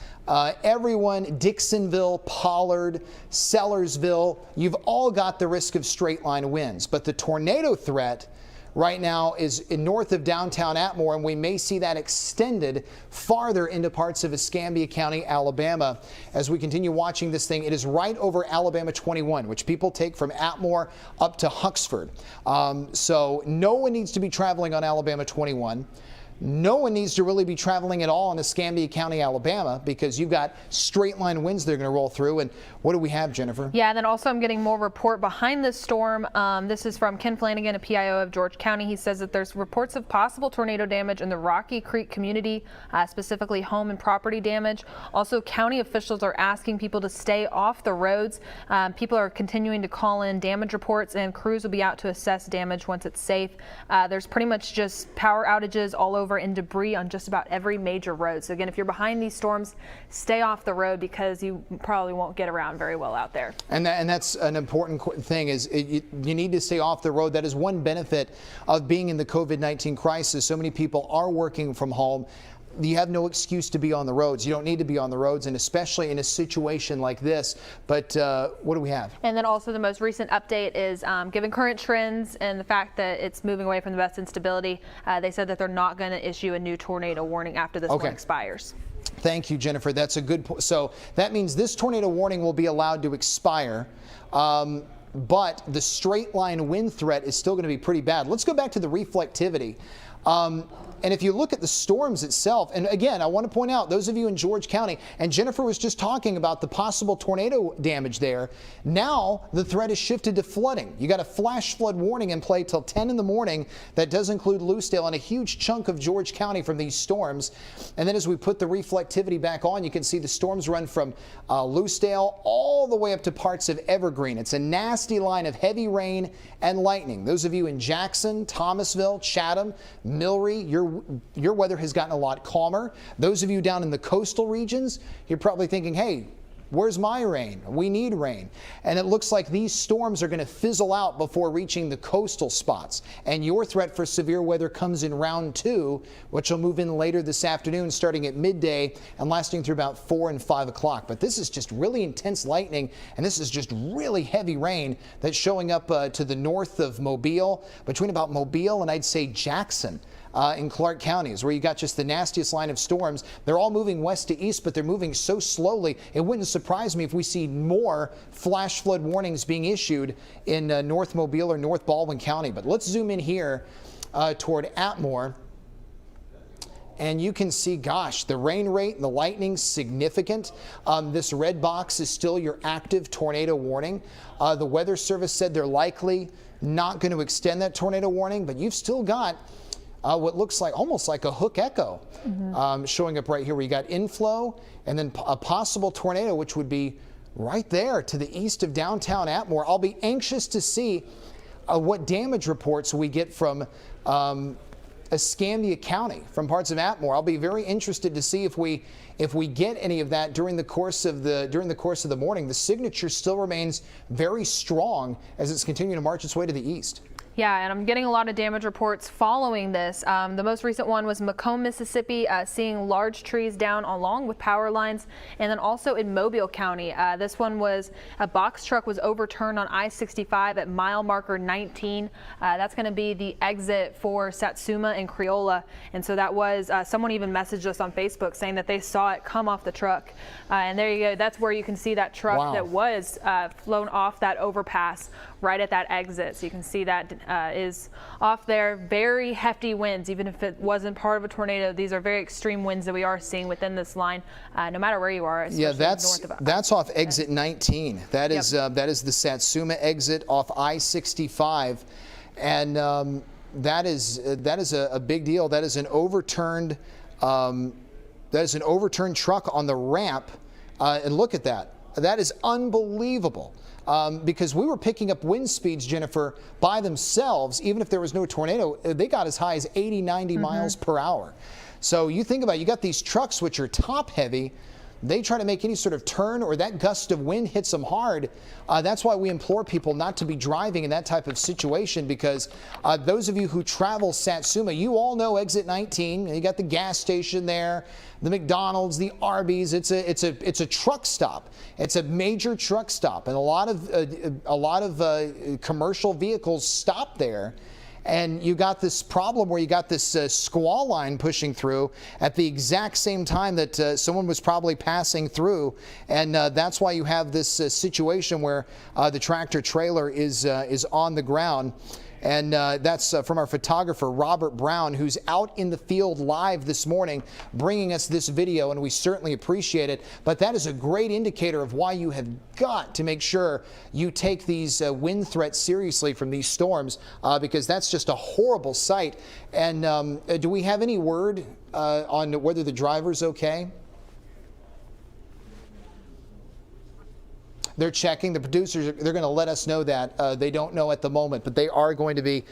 everyone, Dixonville, Pollard, Sellersville, you've all got the risk of straight line winds. But the tornado threat right now is north of downtown Atmore, and we may see that extended farther into parts of Escambia County, Alabama. As we continue watching this thing, it is right over Alabama 21, which people take from Atmore up to Huxford. So no one needs to be traveling on Alabama 21. No one needs to really be traveling at all in Escambia County, Alabama, because you've got straight line winds that are going to roll through. And what do we have, Jennifer? Yeah, and then also I'm getting more report behind this storm. This is from Ken Flanagan, a PIO of George County. He says that there's reports of possible tornado damage in the Rocky Creek community, specifically home and property damage. Also, county officials are asking people to stay off the roads. People are continuing to call in damage reports, and crews will be out to assess damage once it's safe. There's pretty much just power outages all over and debris on just about every major road. So again, if you're behind these storms, stay off the road because you probably won't get around very well out there. And that's an important thing is you need to stay off the road. That is one benefit of being in the COVID-19 crisis. So many people are working from home. You have no excuse to be on the roads. You don't need to be on the roads, and especially in a situation like this. But what do we have? And then also the most recent update is given current trends and the fact that it's moving away from the west instability, they said that they're not going to issue a new tornado warning after this one expires. Thank you, Jennifer. That's a good point. So that means this tornado warning will be allowed to expire. But the straight line wind threat is still going to be pretty bad. Let's go back to the reflectivity. And if you look at the storms itself, and again, I want to point out, those of you in George County, and Jennifer was just talking about the possible tornado damage there. Now the threat has shifted to flooding. You got a flash flood warning in play till 10 in the morning. That does include Lucedale and a huge chunk of George County from these storms. And then as we put the reflectivity back on, you can see the storms run from Lucedale all the way up to parts of Evergreen. It's a nasty line of heavy rain and lightning. Those of you in Jackson, Thomasville, Chatham, Millry, your weather has gotten a lot calmer. Those of you down in the coastal regions, you're probably thinking, hey, where's my rain? We need rain. And it looks like these storms are going to fizzle out before reaching the coastal spots. And your threat for severe weather comes in round 2, which will move in later this afternoon, starting at midday and lasting through about 4 and 5 o'clock. But this is just really intense lightning, and this is just really heavy rain that's showing up to the north of Mobile, between about Mobile and I'd say Jackson. In Clark County is where you got just the nastiest line of storms. They're all moving west to east, but they're moving so slowly. It wouldn't surprise me if we see more flash flood warnings being issued in North Mobile or North Baldwin County. But let's zoom in here toward Atmore. And you can see, gosh, the rain rate and the lightning significant. This red box is still your active tornado warning. The Weather Service said they're likely not going to extend that tornado warning, but you've still got what looks like almost like a hook echo showing up right here where you got inflow and then a possible tornado, which would be right there to the east of downtown Atmore. I'll be anxious to see what damage reports we get from Escambia County, from parts of Atmore. I'll be very interested to see if we get any of that during the course of the morning. The signature still remains very strong as it's continuing to march its way to the east. Yeah, and I'm getting a lot of damage reports following this. The most recent one was Macomb, Mississippi, seeing large trees down along with power lines, and then also in Mobile County. This one was a box truck was overturned on I-65 at mile marker 19. That's going to be the exit for Satsuma and Creola, and so that was someone even messaged us on Facebook saying that they saw it come off the truck, and there you go. That's where you can see that truck that was flown off that overpass right at that exit. So you can see that is off there. Very hefty winds, even if it wasn't part of a tornado. These are very extreme winds that we are seeing within this line, no matter where you are. Yeah, that's off exit 19. That is that is the Satsuma exit off I-65, and that is a big deal. That is an overturned truck on the ramp, and look at that. That is unbelievable. Because we were picking up wind speeds, Jennifer, by themselves, even if there was no tornado, they got as high as 80, 90 miles per hour. So you think about it, you got these trucks which are top heavy. They try to make any sort of turn or that gust of wind hits them hard. That's why we implore people not to be driving in that type of situation, because those of you who travel Satsuma, you all know exit 19. You got the gas station there, the McDonald's, the Arby's. It's a truck stop. It's a major truck stop, and a lot of commercial vehicles stop there. And you got this problem where you got this squall line pushing through at the exact same time that someone was probably passing through, and that's why you have this situation where the tractor trailer is on the ground. And that's from our photographer, Robert Brown, who's out in the field live this morning bringing us this video, and we certainly appreciate it. But that is a great indicator of why you have got to make sure you take these wind threats seriously from these storms, because that's just a horrible sight. And do we have any word on whether the driver's okay? They're checking. The producers, they're going to let us know that. They don't know at the moment, but they are going to be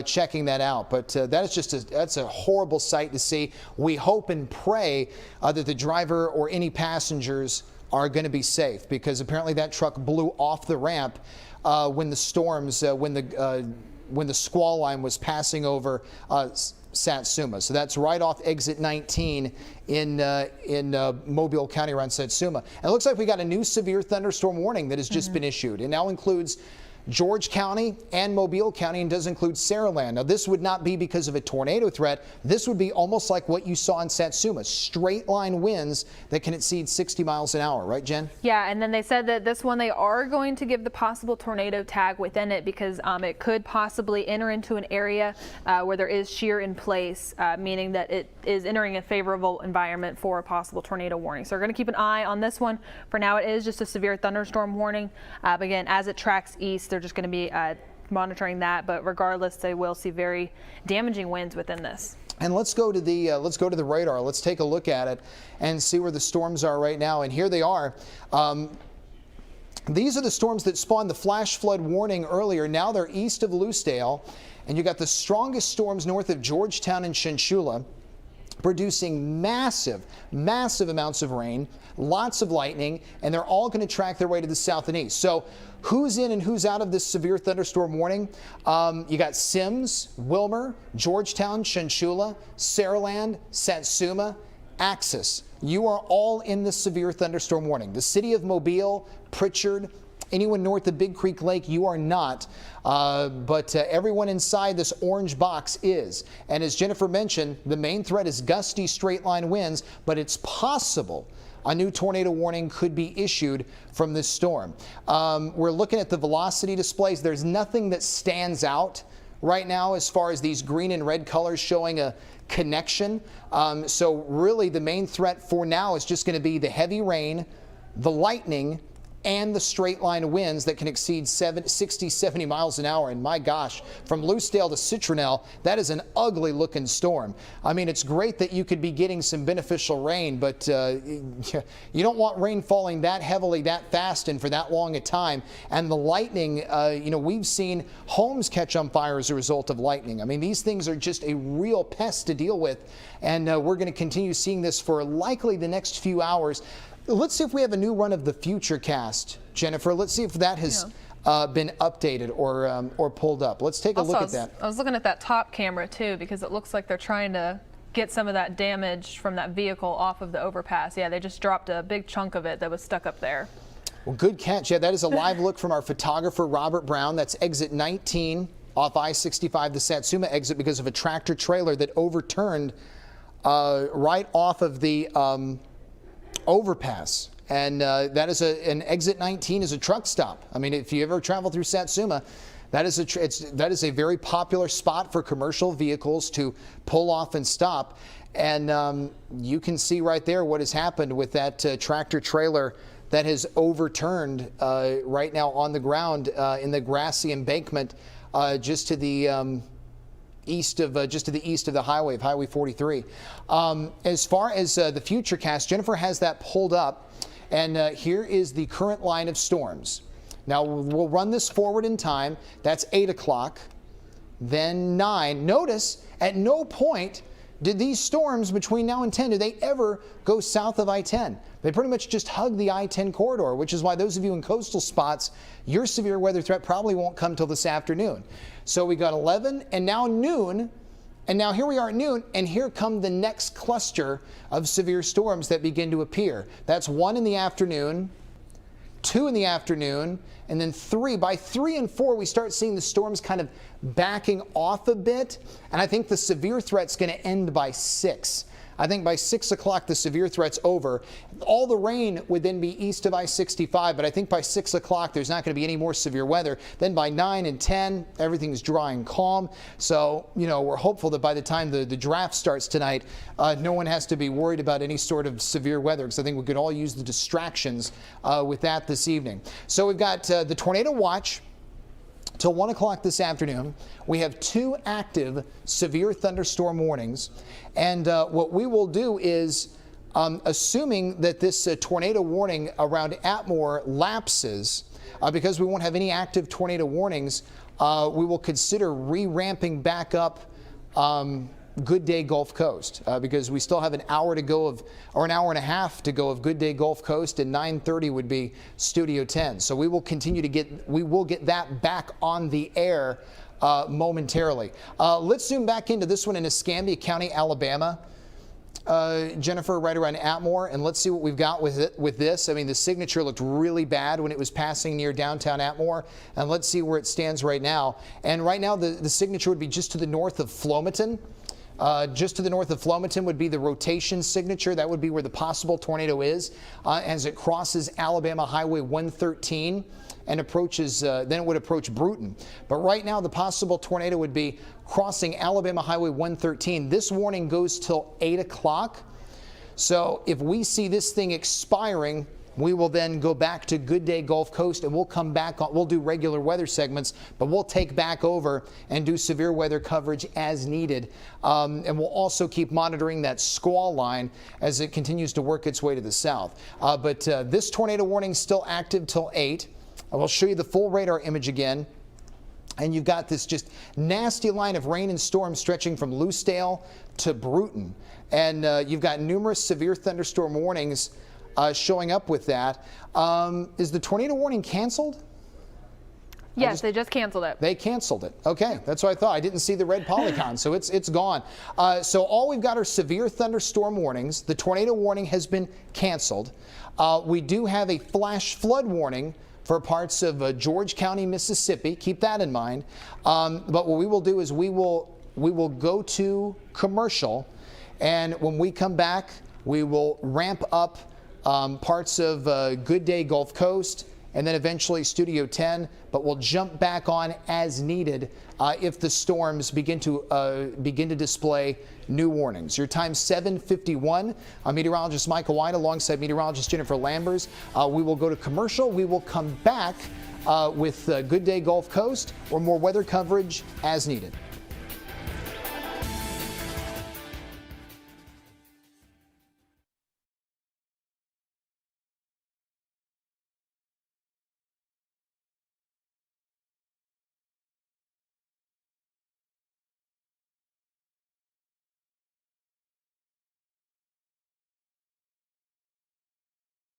checking that out. But that is just that's a horrible sight to see. We hope and pray that the driver or any passengers are going to be safe, because apparently that truck blew off the ramp when the storms, when the squall line was passing over Satsuma. So that's right off exit 19 in Mobile County around Satsuma. And it looks like we got a new severe thunderstorm warning that has just been issued. It now includes George County and Mobile County, and does include Saraland. Now, this would not be because of a tornado threat. This would be almost like what you saw in Satsuma, straight line winds that can exceed 60 miles an hour. Right, Jen? Yeah, and then they said that this one, they are going to give the possible tornado tag within it, because it could possibly enter into an area where there is shear in place, meaning that it is entering a favorable environment for a possible tornado warning. So we're going to keep an eye on this one. For now, it is just a severe thunderstorm warning. But again, as it tracks east, they're just going to be monitoring that, but regardless, they will see very damaging winds within this. And let's go to the radar. Let's take a look at it and see where the storms are right now. And here they are. These are the storms that spawned the flash flood warning earlier. Now they're east of Lucedale, and you got the strongest storms north of Georgetown and Shenshula, producing massive amounts of rain, lots of lightning, and they're all going to track their way to the south and east. So who's in and who's out of this severe thunderstorm warning? You got Sims, Wilmer, Georgetown, Shenshula, Saraland, Satsuma, Axis. You are all in the severe thunderstorm warning. The city of Mobile, Pritchard, anyone north of Big Creek Lake, you are not. But everyone inside this orange box is. And as Jennifer mentioned, the main threat is gusty straight line winds, but it's possible a new tornado warning could be issued from this storm. We're looking at the velocity displays. There's nothing that stands out right now as far as these green and red colors showing a connection. So really the main threat for now is just going to be the heavy rain, the lightning, and the straight line winds that can exceed 60, 70 miles an hour. And my gosh, from Lucedale to Citronelle, that is an ugly looking storm. I mean, it's great that you could be getting some beneficial rain, but you don't want rain falling that heavily, that fast, and for that long a time. And the lightning, we've seen homes catch on fire as a result of lightning. I mean, these things are just a real pest to deal with. And we're going to continue seeing this for likely the next few hours. Let's see if we have a new run of the Futurecast, Jennifer. Let's see if that has been updated or pulled up. Let's take a look at that. I was looking at that top camera too, because it looks like they're trying to get some of that damage from that vehicle off of the overpass. Yeah, they just dropped a big chunk of it that was stuck up there. Well, good catch. Yeah, that is a live look from our photographer, Robert Brown. That's exit 19 off I-65, the Satsuma exit, because of a tractor trailer that overturned right off of the overpass. And that is an exit 19 is a truck stop. I mean, if you ever travel through Satsuma, That is a very popular spot for commercial vehicles to pull off and stop. And you can see right there what has happened with that tractor trailer that has overturned right now on the ground in the grassy embankment just to the east of the highway of Highway 43. As far as the Futurecast, Jennifer has that pulled up, and here is the current line of storms. Now we'll run this forward in time. That's 8 o'clock, then 9. Notice at no point did these storms between now and 10, did they ever go south of I-10? They pretty much just hug the I-10 corridor, which is why those of you in coastal spots, your severe weather threat probably won't come till this afternoon. So we got 11 and now noon, and now here we are at noon, and here come the next cluster of severe storms that begin to appear. That's 1 in the afternoon, 2 in the afternoon, and then 3. By 3 and 4, we start seeing the storms kind of backing off a bit, and I think the severe threat's going to end by 6. I think by 6 o'clock, the severe threat's over. All the rain would then be east of I-65, but I think by 6 o'clock, there's not going to be any more severe weather. Then by 9 and 10, everything's dry and calm. So, we're hopeful that by the time the draft starts tonight, no one has to be worried about any sort of severe weather, because I think we could all use the distractions with that this evening. So we've got the tornado watch till 1 o'clock this afternoon. We have 2 active severe thunderstorm warnings. And what we will do is, assuming that this tornado warning around Atmore lapses, because we won't have any active tornado warnings, we will consider re-ramping back up Good Day Gulf Coast, because we still have an hour to go or an hour and a half to go of Good Day Gulf Coast, and 9:30 would be Studio 10. So we will continue to get that back on the air momentarily. Let's zoom back into this one in Escambia County, Alabama. Jennifer, right around Atmore, and let's see what we've got with this. I mean, the signature looked really bad when it was passing near downtown Atmore, and let's see where it stands right now. And right now, the signature would be just to the north of Flomaton. Just to the north of Flomaton would be the rotation signature. That would be where the possible tornado is as it crosses Alabama Highway 113 and approaches, then it would approach Bruton. But right now, the possible tornado would be crossing Alabama Highway 113. This warning goes till 8 o'clock. So if we see this thing expiring, we will then go back to Good Day Gulf Coast, and we'll come back on. We'll do regular weather segments, but we'll take back over and do severe weather coverage as needed. And we'll also keep monitoring that squall line as it continues to work its way to the south. But this tornado warning is still active till 8. I will show you the full radar image again. And you've got this just nasty line of rain and storm stretching from Lucedale to Bruton. And you've got numerous severe thunderstorm warnings showing up with that. Is the tornado warning canceled? Yes, they just canceled it. They canceled it. Okay, that's what I thought. I didn't see the red polygon, so it's gone. So all we've got are severe thunderstorm warnings. The tornado warning has been canceled. We do have a flash flood warning for parts of George County, Mississippi. Keep that in mind. But what we will do is we will go to commercial, and when we come back, we will ramp up parts of Good Day Gulf Coast, and then eventually Studio 10, but we'll jump back on as needed if the storms begin to display new warnings. Your time 7:51. I'm meteorologist Michael White alongside meteorologist Jennifer Lambers. We will go to commercial. We will come back with Good Day Gulf Coast or more weather coverage as needed.